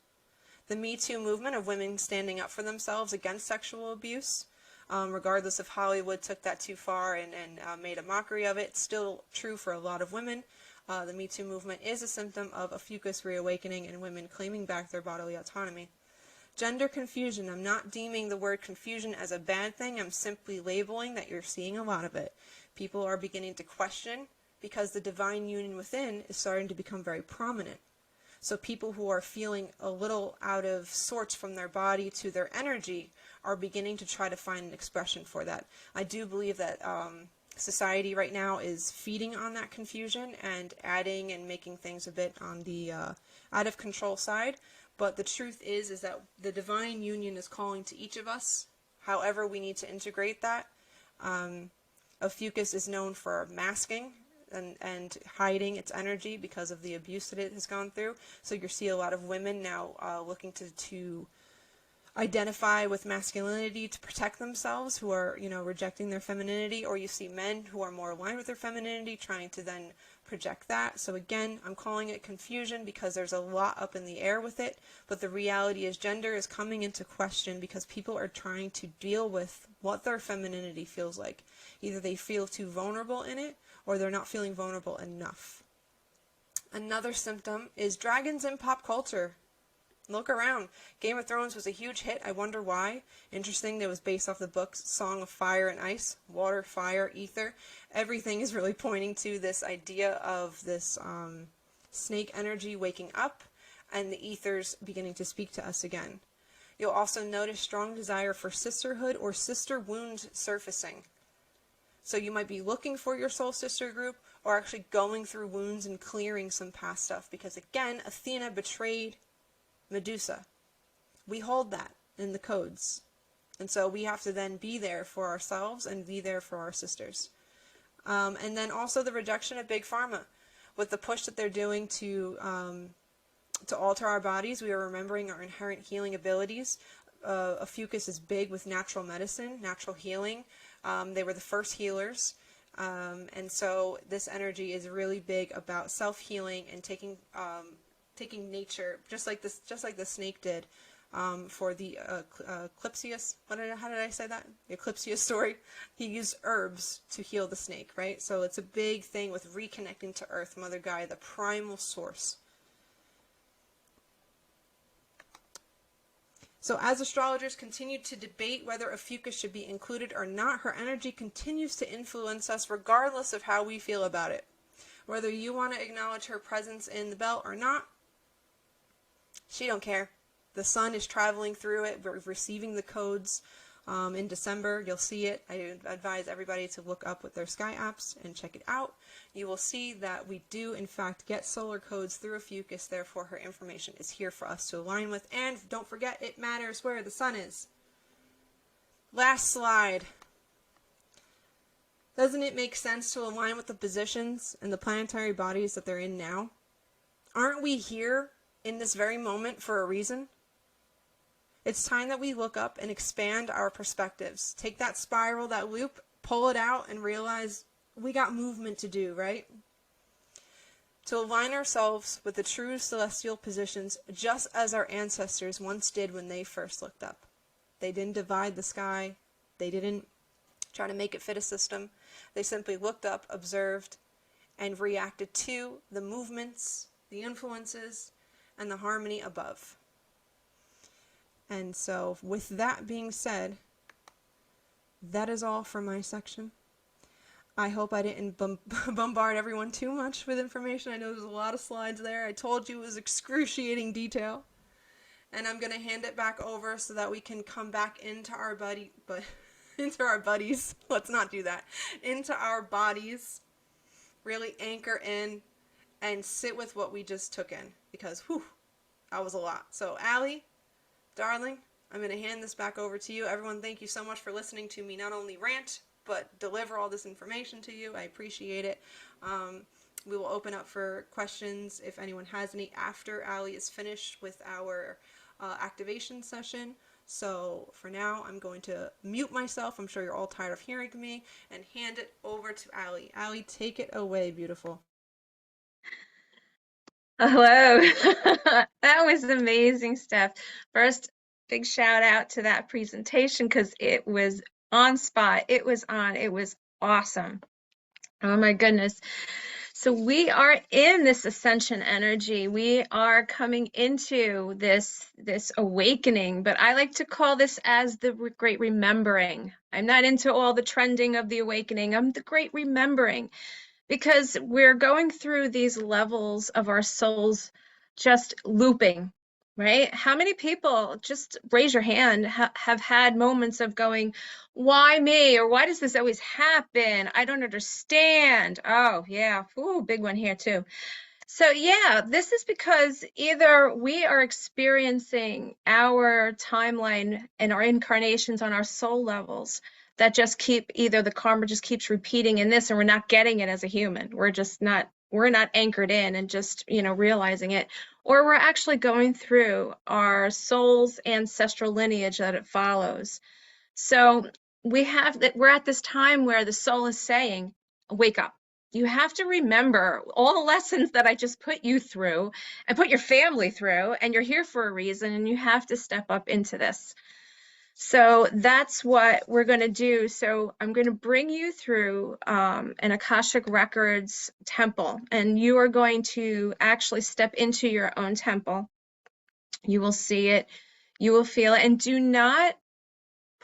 The Me Too movement of women standing up for themselves against sexual abuse, regardless if Hollywood took that too far and made a mockery of it, it's still true for a lot of women. The Me Too movement is a symptom of Ophichus reawakening and women claiming back their bodily autonomy. Gender confusion. I'm not deeming the word confusion as a bad thing. I'm simply labeling that you're seeing a lot of it. People are beginning to question because the divine union within is starting to become very prominent. So people who are feeling a little out of sorts from their body to their energy are beginning to try to find an expression for that. I do believe that society right now is feeding on that confusion and adding and making things a bit on the out of control side. But the truth is that the divine union is calling to each of us. However, we need to integrate that. Ophiuchus is known for masking and hiding its energy because of the abuse that it has gone through. So you see a lot of women now looking to identify with masculinity to protect themselves, who are, rejecting their femininity, or you see men who are more aligned with their femininity trying to then project that. So again, I'm calling it confusion because there's a lot up in the air with it, but the reality is gender is coming into question because people are trying to deal with what their femininity feels like. Either they feel too vulnerable in it, or they're not feeling vulnerable enough. Another symptom is dragons in pop culture. Look around. Game of Thrones was a huge hit. I wonder why. Interesting, it was based off the books Song of Fire and Ice, water, fire, ether. Everything is really pointing to this idea of this snake energy waking up and the ethers beginning to speak to us again. You'll also notice strong desire for sisterhood or sister wound surfacing. So you might be looking for your soul sister group or actually going through wounds and clearing some past stuff because again, Athena betrayed Medusa. We hold that in the codes. And so we have to then be there for ourselves and be there for our sisters. And then also the rejection of Big Pharma. With the push that they're doing to alter our bodies, we are remembering our inherent healing abilities. Ophiuchus is big with natural medicine, natural healing. They were the first healers. And so this energy is really big about self-healing and taking nature, just like the snake did, for the Eclipsius. How did I say that? The Eclipsius story. He used herbs to heal the snake, right? So it's a big thing with reconnecting to Earth, Mother Gaia, the primal source. So as astrologers continue to debate whether Ophiuchus should be included or not, her energy continues to influence us regardless of how we feel about it. Whether you want to acknowledge her presence in the belt or not, she don't care. The sun is traveling through it. We're receiving the codes in December. You'll see it. I advise everybody to look up with their sky apps and check it out. You will see that we do, in fact, get solar codes through Ophiuchus. Therefore, her information is here for us to align with. And don't forget, it matters where the sun is. Last slide. Doesn't it make sense to align with the positions and the planetary bodies that they're in now? Aren't we here in this very moment for a reason? It's time that we look up and expand our perspectives. Take that spiral, that loop, pull it out, and realize we got movement to do, right? To align ourselves with the true celestial positions, just as our ancestors once did when they first looked up. They didn't divide the sky. They didn't try to make it fit a system. They simply looked up, observed, and reacted to the movements, the influences, and the harmony above. And so, with that being said, that is all for my section. I hope I didn't bombard everyone too much with information. I know there's a lot of slides there. I told you it was excruciating detail. And I'm going to hand it back over so that we can come back into our into our buddies. Let's not do that. Into our bodies. Really anchor in and sit with what we just took in. Because, whew, that was a lot. So, Allie, darling, I'm going to hand this back over to you. Everyone, thank you so much for listening to me not only rant, but deliver all this information to you. I appreciate it. We will open up for questions if anyone has any after Allie is finished with our activation session. So for now, I'm going to mute myself. I'm sure you're all tired of hearing me, and hand it over to Allie. Allie, take it away, beautiful. Hello. That was amazing stuff. First, big shout out to that presentation because it was on spot. It was awesome. Oh my goodness. So we are in this ascension energy. We are coming into this awakening, but I like to call this as the great remembering. I'm not into all the trending of the awakening. I'm the great remembering, because we're going through these levels of our souls just looping. right? How many people, just raise your hand, have had moments of going, why me? Or why does this always happen? I don't understand. Oh, yeah. Ooh, big one here too. So yeah, this is because either we are experiencing our timeline and our incarnations on our soul levels that just keep, either the karma just keeps repeating in this and we're not getting it as a human. We're not anchored in and just, realizing it, or we're actually going through our soul's ancestral lineage that it follows. So we're at this time where the soul is saying, wake up. You have to remember all the lessons that I just put you through and put your family through, and you're here for a reason, and you have to step up into this. So that's what we're going to do. So I'm going to bring you through an Akashic Records temple, and you are going to actually step into your own temple. You will see it, you will feel it, and do not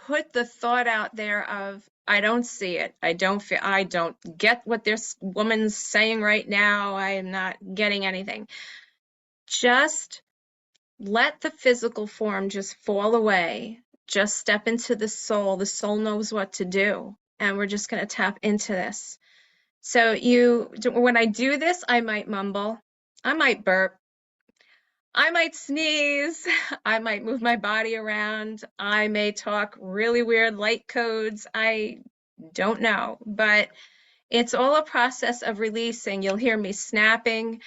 put the thought out there of, I don't see it. I don't get what this woman's saying right now. I am not getting anything. Just let the physical form just fall away. Just step into the soul. The soul knows what to do. And we're just going to tap into this. So when I do this, I might mumble, I might burp, I might sneeze, I might move my body around, I may talk really weird light codes. I don't know, but it's all a process of releasing. You'll hear me snapping,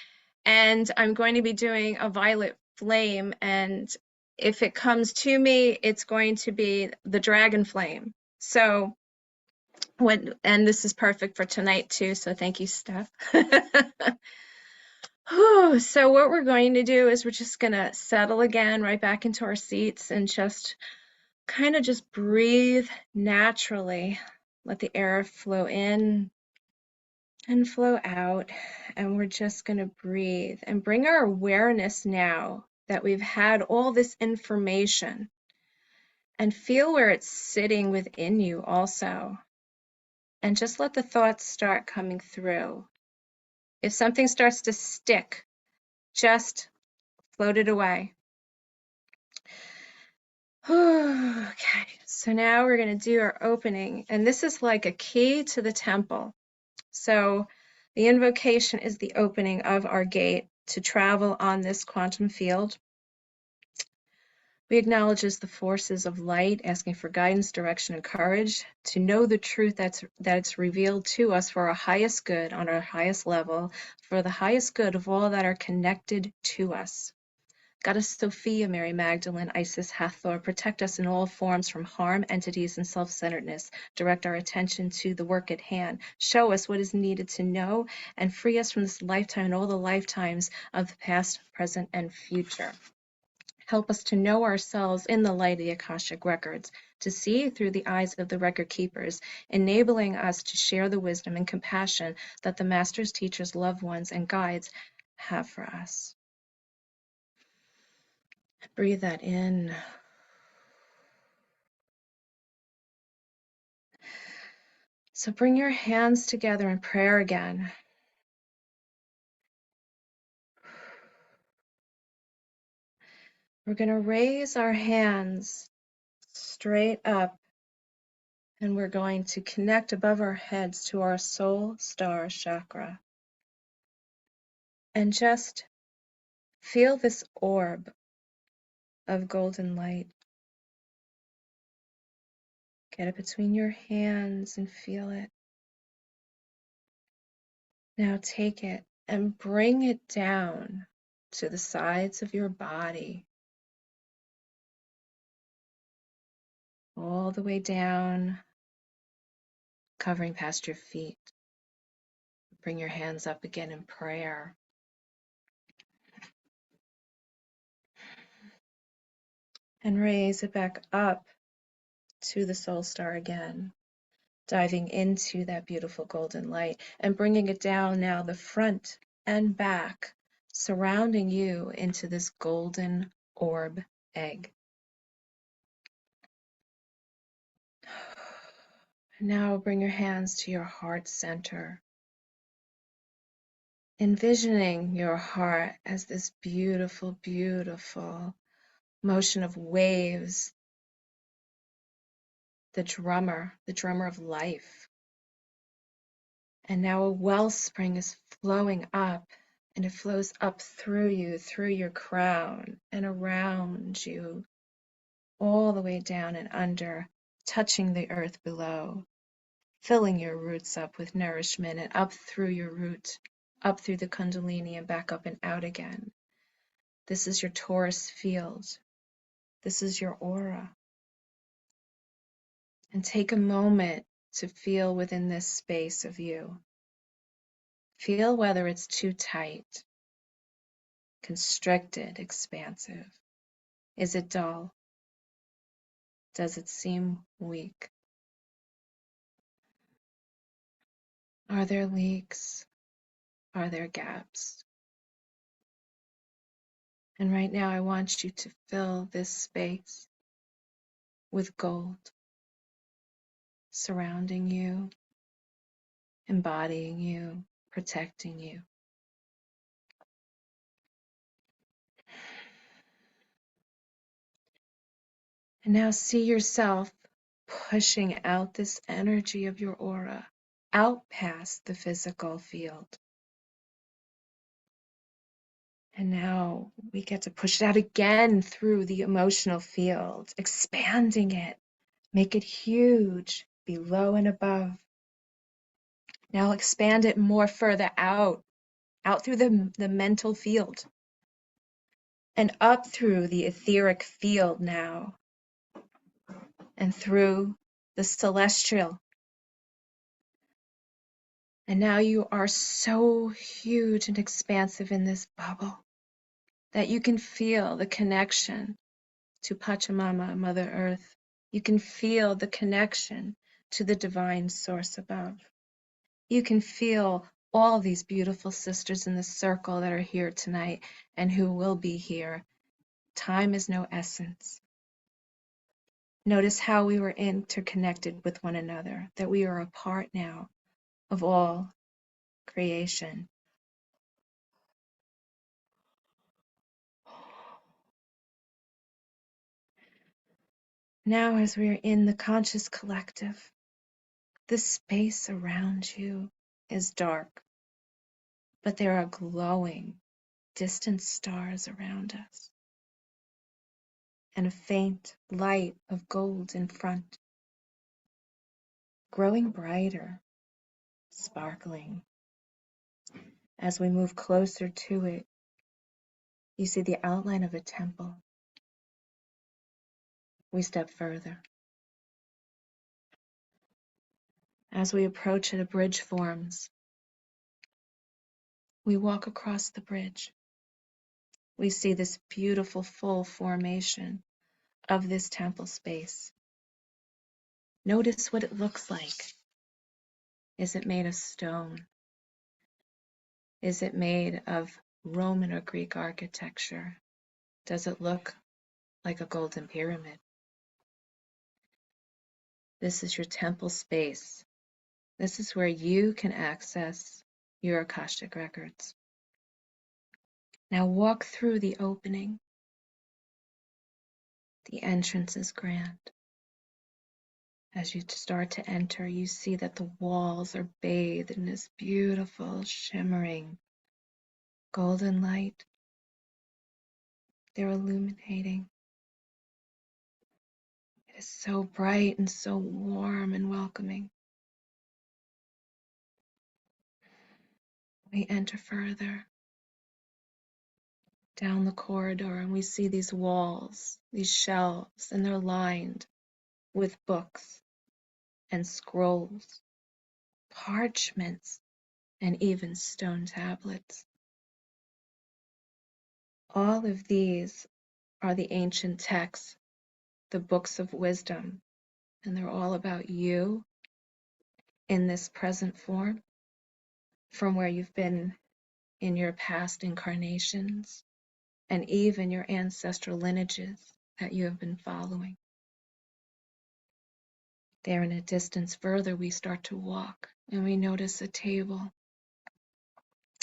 and I'm going to be doing a violet flame, and if it comes to me, it's going to be the dragon flame. So and this is perfect for tonight too, so thank you, Steph. So what we're going to do is we're just going to settle again right back into our seats and just kind of just breathe naturally. Let the air flow in and flow out. And we're just going to breathe and bring our awareness now that we've had all this information, and feel where it's sitting within you also. And just let the thoughts start coming through. If something starts to stick, just float it away. Okay, so now we're going to do our opening, and this is like a key to the temple. So the invocation is the opening of our gate to travel on this quantum field. We acknowledge the forces of light, asking for guidance, direction, and courage to know the truth that's revealed to us for our highest good on our highest level, for the highest good of all that are connected to us. Goddess Sophia, Mary Magdalene, Isis, Hathor, protect us in all forms from harm, entities, and self-centeredness. Direct our attention to the work at hand. Show us what is needed to know, and free us from this lifetime and all the lifetimes of the past, present, and future. Help us to know ourselves in the light of the Akashic Records, to see through the eyes of the record keepers, enabling us to share the wisdom and compassion that the masters, teachers, loved ones, and guides have for us. Breathe that in. So bring your hands together in prayer again. We're going to raise our hands straight up, and we're going to connect above our heads to our soul star chakra. And just feel this orb of golden light. Get it between your hands and feel it. Now take it and bring it down to the sides of your body, all the way down, covering past your feet. Bring your hands up again in prayer. And raise it back up to the soul star again, diving into that beautiful golden light and bringing it down now the front and back, surrounding you into this golden orb egg. Now bring your hands to your heart center envisioning your heart as this beautiful, beautiful motion of waves, the drummer of life. And now a wellspring is flowing up, and it flows up through you, through your crown, and around you, all the way down and under, touching the earth below, filling your roots up with nourishment, and up through your root, up through the Kundalini, and back up and out again. This is your Taurus field. This is your aura. And take a moment to feel within this space of you. Feel whether it's too tight, constricted, expansive. Is it dull? Does it seem weak? Are there leaks? Are there gaps? And right now, I want you to fill this space with gold, surrounding you, embodying you, protecting you. And now see yourself pushing out this energy of your aura, out past the physical field. And now we get to push it out again through the emotional field, expanding it, make it huge, below and above. Now expand it more further out through the mental field, and up through the etheric field now, and through the celestial. And now you are so huge and expansive in this bubble that you can feel the connection to Pachamama, Mother Earth. You can feel the connection to the divine source above. You can feel all these beautiful sisters in the circle that are here tonight and who will be here. Time is no essence. Notice how we were interconnected with one another, that we are a part now of all creation. Now, as we are in the conscious collective, the space around you is dark, but there are glowing, distant stars around us, and a faint light of gold in front, growing brighter, sparkling. As we move closer to it, you see the outline of a temple. We step further. As we approach it, a bridge forms. We walk across the bridge. We see this beautiful full formation of this temple space. Notice what it looks like. Is it made of stone? Is it made of Roman or Greek architecture? Does it look like a golden pyramid? This is your temple space. This is where you can access your Akashic records. Now walk through the opening. The entrance is grand. As you start to enter, you see that the walls are bathed in this beautiful, shimmering, golden light. They're illuminating. It is so bright and so warm and welcoming. We enter further down the corridor, and we see these walls, these shelves, and they're lined with books and scrolls, parchments, and even stone tablets. All of these are the ancient texts, the books of wisdom, and they're all about you in this present form, from where you've been in your past incarnations, and even your ancestral lineages that you have been following. There in a distance further, we start to walk, and we notice a table.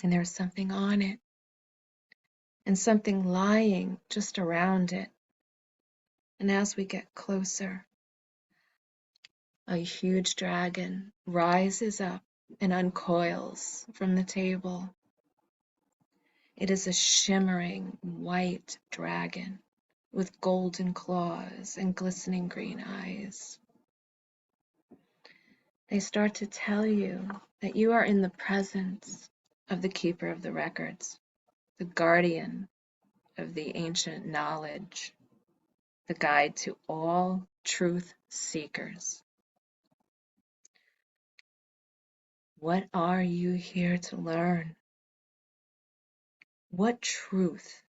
and there's something on it, and something lying just around it. And as we get closer, a huge dragon rises up and uncoils from the table. It is a shimmering white dragon with golden claws and glistening green eyes. They start to tell you that you are in the presence of the keeper of the records, the guardian of the ancient knowledge, the guide to all truth seekers. What are you here to learn? What truth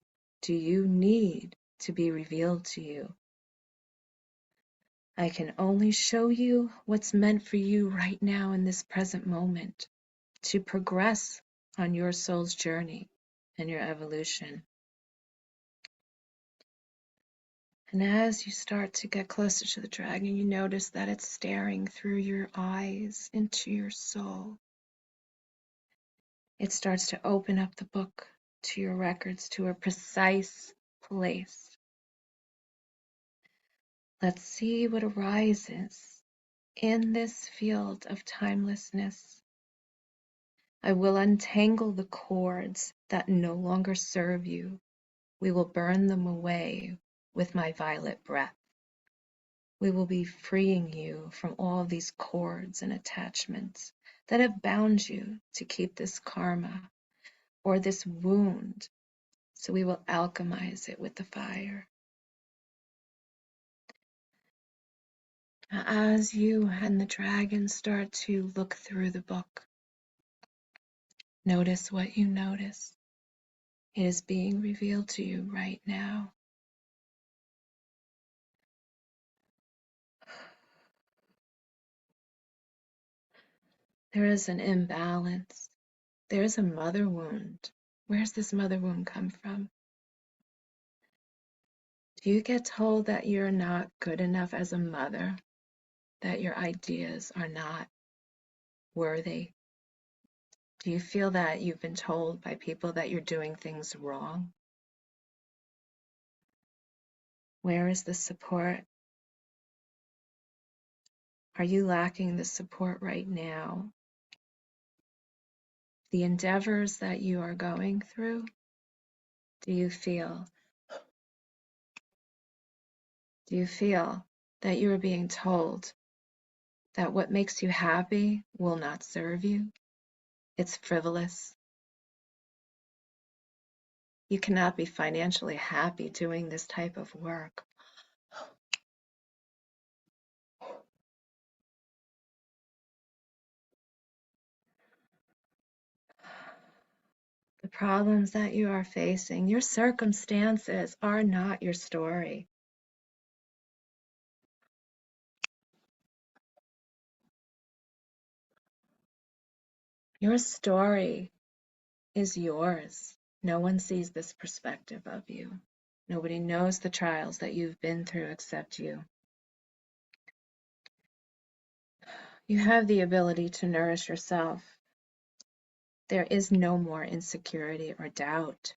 do you need to be revealed to you? I can only show you what's meant for you right now in this present moment to progress on your soul's journey and your evolution. And as you start to get closer to the dragon, you notice that it's staring through your eyes into your soul. It starts to open up the book to your records to a precise place. Let's see what arises in this field of timelessness. I will untangle the cords that no longer serve you. We will burn them away with my violet breath. We will be freeing you from all of these cords and attachments that have bound you to keep this karma or this wound. So we will alchemize it with the fire. As you and the dragon start to look through the book, notice what you notice. It is being revealed to you right now. There is an imbalance. There's a mother wound. Where's this mother wound come from? Do you get told that you're not good enough as a mother, that your ideas are not worthy? Do you feel that you've been told by people that you're doing things wrong? Where is the support? Are you lacking the support right now? The endeavors that you are going through, do you feel that you are being told that what makes you happy will not serve you? It's frivolous. You cannot be financially happy doing this type of work. The problems that you are facing, your circumstances are not your story. Your story is yours. No one sees this perspective of you. Nobody knows the trials that you've been through except you. You have the ability to nourish yourself. There is no more insecurity or doubt.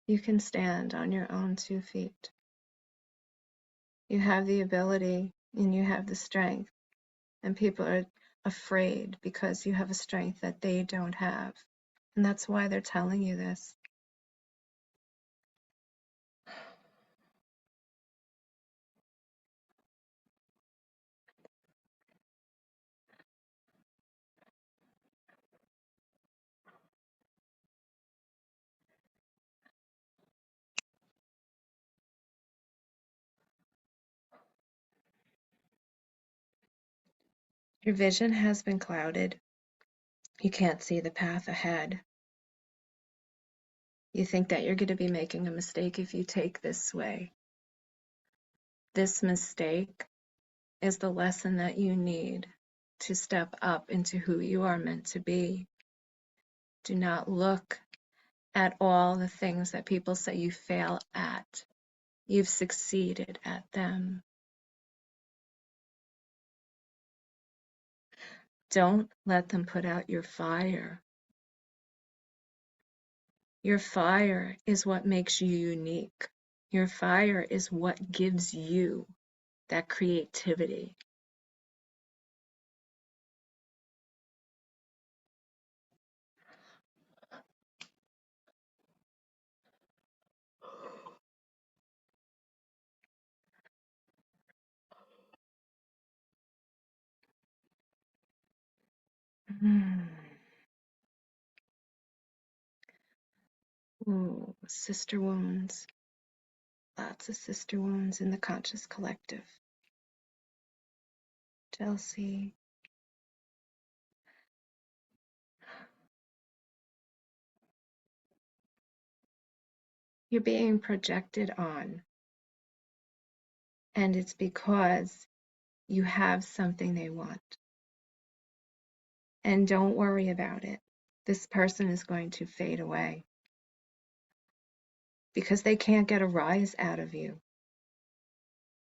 You can stand on your own 2 feet. You have the ability and you have the strength, and people are afraid because you have a strength that they don't have. And that's why they're telling you this. Your vision has been clouded. You can't see the path ahead. You think that you're going to be making a mistake if you take this way. This mistake is the lesson that you need to step up into who you are meant to be. Do not look at all the things that people say you fail at. You've succeeded at them. Don't let them put out your fire. Your fire is what makes you unique. Your fire is what gives you that creativity. Mm. Ooh, sister wounds. Lots of sister wounds in the conscious collective. Jealousy. You're being projected on, and it's because you have something they want. And don't worry about it. This person is going to fade away because they can't get a rise out of you.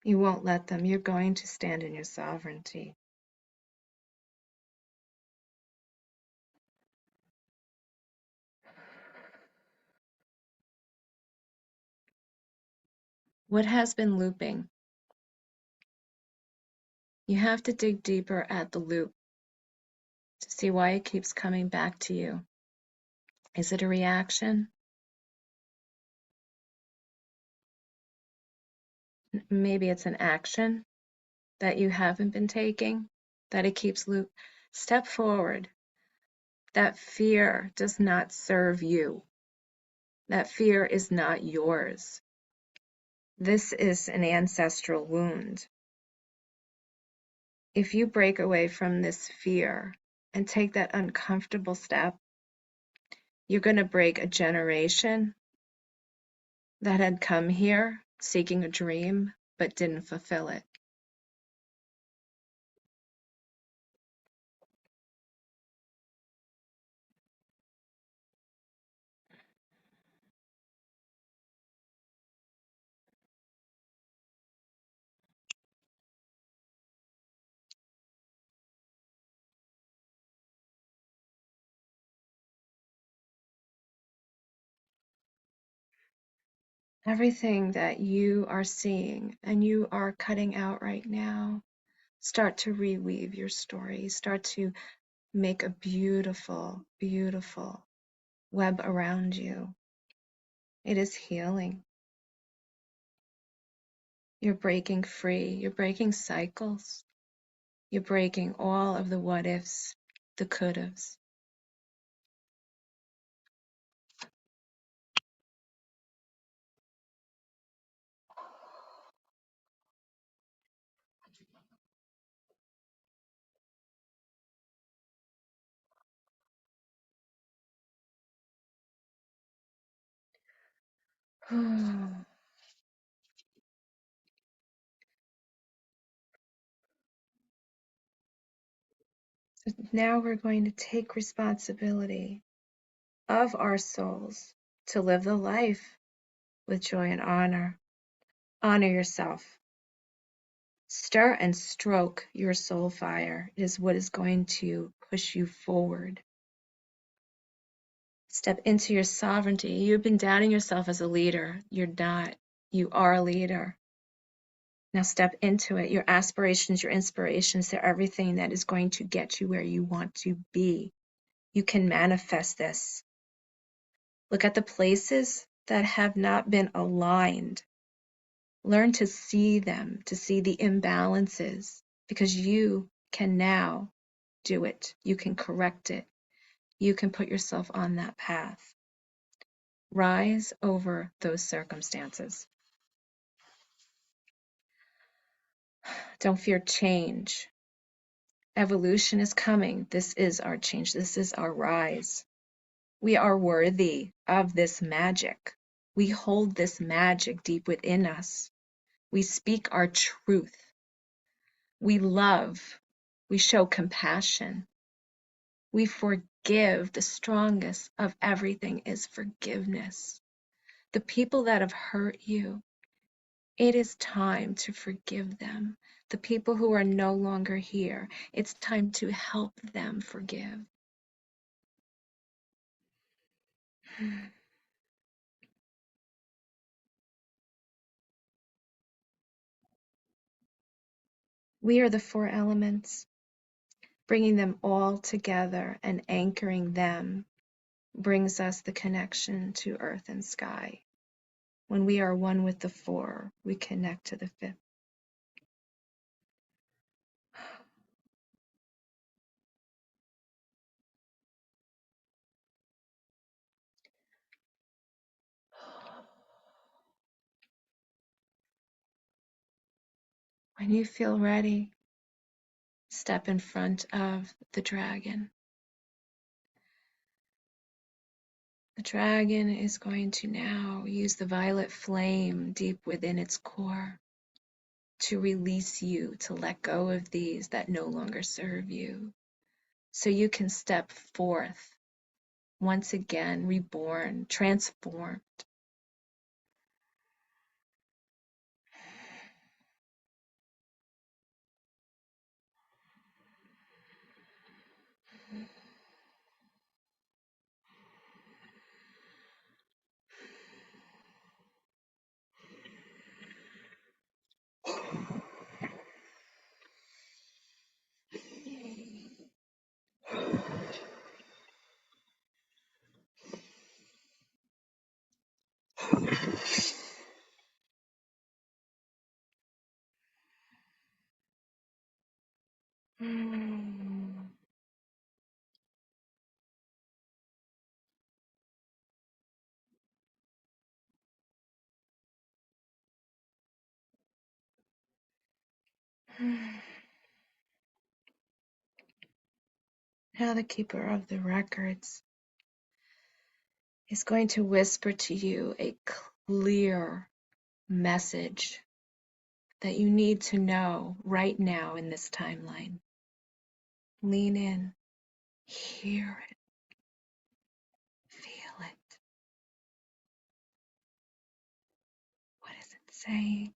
You won't let them. You're going to stand in your sovereignty. What has been looping? You have to dig deeper at the loop to see why it keeps coming back to you. Is it a reaction? Maybe it's an action that you haven't been taking, that it keeps loop. Step forward. That fear does not serve you. That fear is not yours. This is an ancestral wound. If you break away from this fear and take that uncomfortable step, you're going to break a generation that had come here seeking a dream but didn't fulfill it. Everything that you are seeing and you are cutting out right now, start to reweave your story, start to make a beautiful, beautiful web around you. It is healing. You're breaking free. You're breaking cycles. You're breaking all of the what ifs, the could haves. So now we're going to take responsibility of our souls to live the life with joy and honor. Honor yourself. Stir and stroke your soul fire. It is what is going to push you forward. Step into your sovereignty. You've been doubting yourself as a leader. You're not. You are a leader. Now step into it. Your aspirations, your inspirations, they're everything that is going to get you where you want to be. You can manifest this. Look at the places that have not been aligned. Learn to see them, to see the imbalances, because you can now do it. You can correct it. You can put yourself on that path. Rise over those circumstances. Don't fear change. Evolution is coming. This is our change. This is our rise. We are worthy of this magic. We hold this magic deep within us. We speak our truth. We love. We show compassion. We forgive. The strongest of everything is forgiveness. The people that have hurt you, It is time to forgive them. The people who are no longer here, it's time to help them forgive. We are the four elements. Bringing them all together and anchoring them brings us the connection to earth and sky. When we are one with the four, we connect to the fifth. When you feel ready, step in front of the dragon. The dragon is going to now use the violet flame deep within its core to release you, to let go of these that no longer serve you, so you can step forth, once again reborn, transformed. Now the keeper of the records is going to whisper to you a clear message that you need to know right now in this timeline. Lean in, hear it, feel it. What is it saying?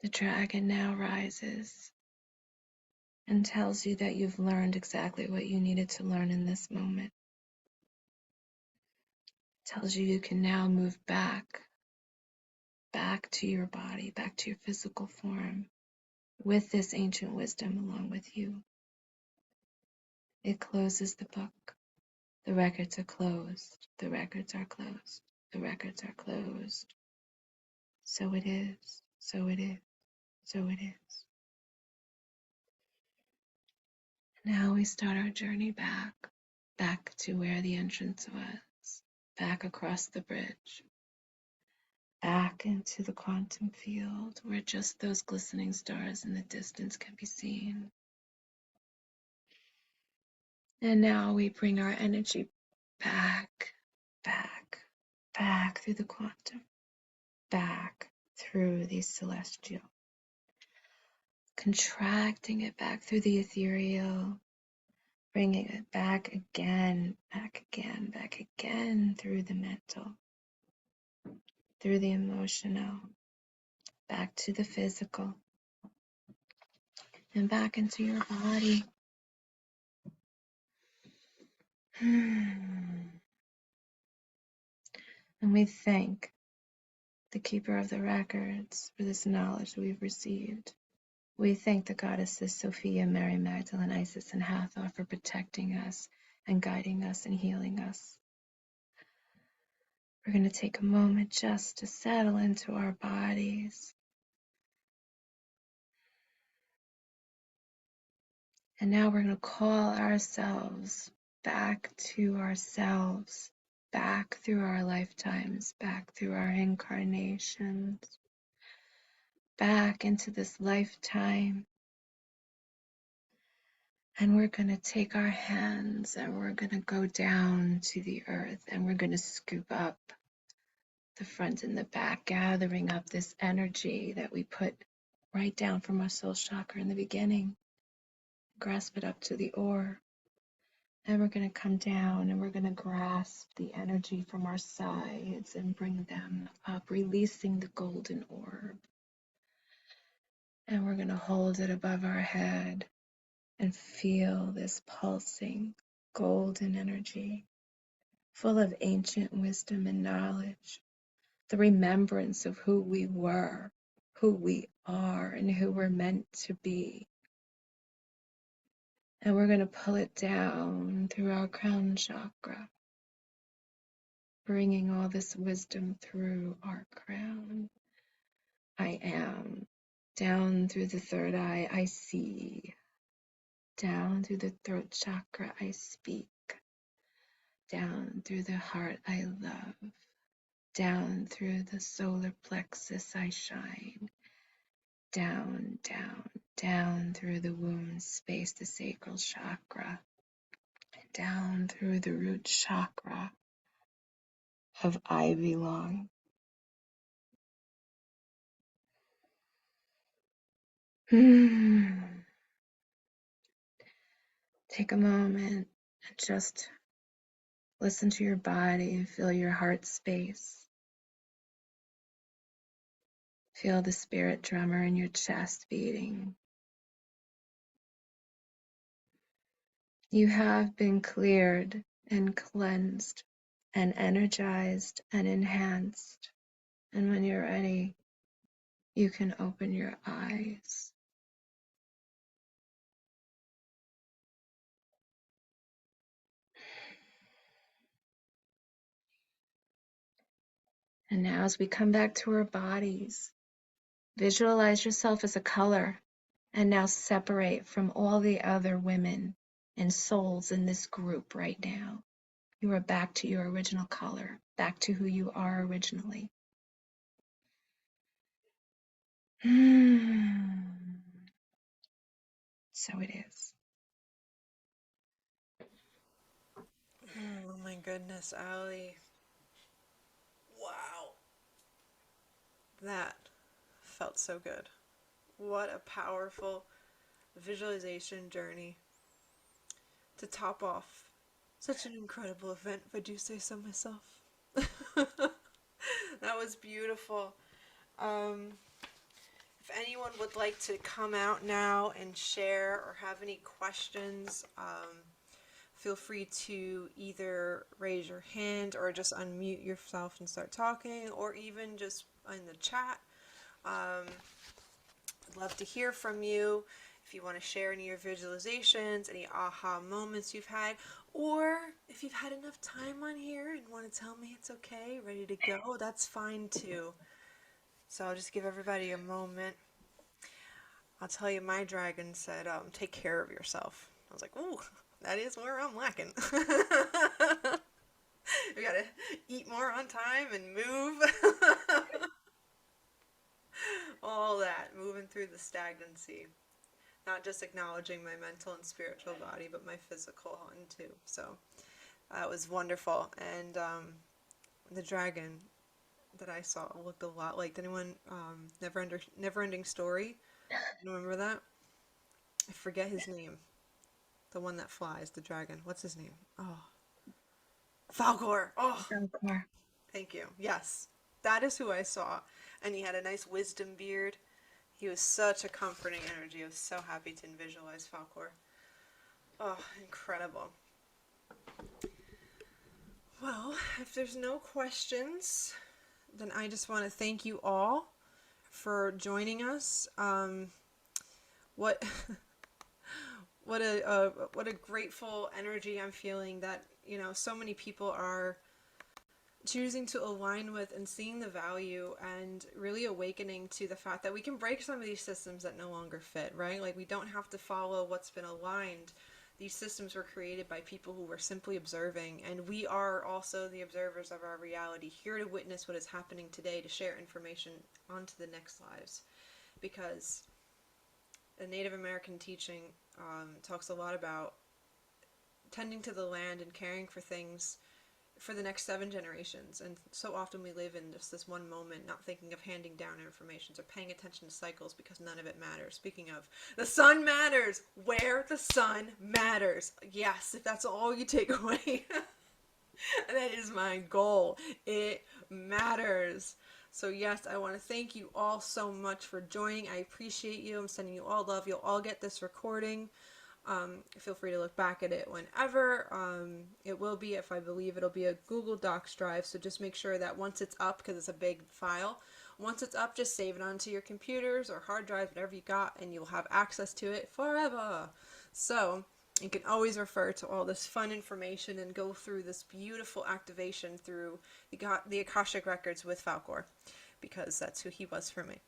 The dragon now rises and tells you that you've learned exactly what you needed to learn in this moment. Tells you you can now move back to your body, back to your physical form, with this ancient wisdom along with you. It closes the book. The records are closed. The records are closed. The records are closed. So it is. So it is. So it is. Now we start our journey back to where the entrance was, back across the bridge, back into the quantum field where just those glistening stars in the distance can be seen. And now we bring our energy back, back through the quantum, back through the celestial, contracting it back through the ethereal, bringing it back again, back again through the mental, through the emotional, back to the physical, and back into your body. And we thank the keeper of the records for this knowledge we've received. We thank the goddesses Sophia, Mary Magdalene, Isis, and Hathor for protecting us and guiding us and healing us. We're going to take a moment just to settle into our bodies. And now we're going to call ourselves back to ourselves, back through our lifetimes, back through our incarnations. back into this lifetime. And we're going to take our hands and we're going to go down to the earth and we're going to scoop up the front and the back, gathering up this energy that we put right down from our soul chakra in the beginning. Grasp it up to the ore. And we're going to come down and we're going to grasp the energy from our sides and bring them up, releasing the golden orb. And we're going to hold it above our head and feel this pulsing golden energy, full of ancient wisdom and knowledge, the remembrance of who we were, who we are, and who we're meant to be. And we're going to pull it down through our crown chakra, bringing all this wisdom through our crown. I am. Down through the third eye, I see. Down through the throat chakra, I speak. Down through the heart, I love. Down through the solar plexus, I shine. Down, down, down through the womb space, the sacral chakra. Down through the root chakra of I belong. Take a moment and just listen to your body and feel your heart space. Feel the spirit drummer in your chest beating. You have been cleared and cleansed and energized and enhanced. And when you're ready, you can open your eyes. And now as we come back to our bodies, visualize yourself as a color and now separate from all the other women and souls in this group right now. You are back to your original color, back to who you are originally. So it is. Oh my goodness, Ali. Wow. That felt so good. What a powerful visualization journey to top off such an incredible event, if I do say so myself. That was beautiful. Um, if anyone would like to come out now and share or have any questions, feel free to either raise your hand or just unmute yourself and start talking, or even just in the chat. I'd love to hear from you. If you want to share any of your visualizations, any aha moments you've had, or if you've had enough time on here and want to tell me it's okay, ready to go, that's fine too. So I'll just give everybody a moment. I'll tell you, my dragon said, take care of yourself. I was like, ooh, that is where I'm lacking. We gotta eat more on time and move. All that, moving through the stagnancy. Not just acknowledging my mental and spiritual body, but my physical one too. So that was wonderful. And the dragon that I saw looked a lot like, did anyone, Never Ending Story? Remember that? I forget his name. The one that flies, the dragon. What's his name? Oh, Falcor. Oh, Falcor. thank you. Yes, that is who I saw. And he had a nice wisdom beard. He was such a comforting energy. I was so happy to visualize Falcor. Oh, incredible. Well, if there's no questions, then I just want to thank you all for joining us. What what a grateful energy I'm feeling that, so many people are choosing to align with and seeing the value and really awakening to the fact that we can break some of these systems that no longer fit, right? Like, we don't have to follow what's been aligned. These systems were created by people who were simply observing, and we are also the observers of our reality, here to witness what is happening today, to share information onto the next lives. because the Native American teaching talks a lot about tending to the land and caring for things for the next 7 generations. And so often we live in just this one moment, not thinking of handing down information or paying attention to cycles because none of it matters. Speaking of, the sun matters. Where the sun matters. Yes, if that's all you take away. That is my goal. It matters. So yes, I want to thank you all so much for joining. I appreciate you. I'm sending you all love. You'll all get this recording. Feel free to look back at it whenever. It will be, if I believe, it'll be a Google Docs drive, so just make sure that once it's up, because it's a big file, once it's up, just save it onto your computers or hard drives, whatever you got, and you'll have access to it forever. So you can always refer to all this fun information and go through this beautiful activation through the Akashic Records with Falkor, because that's who he was for me.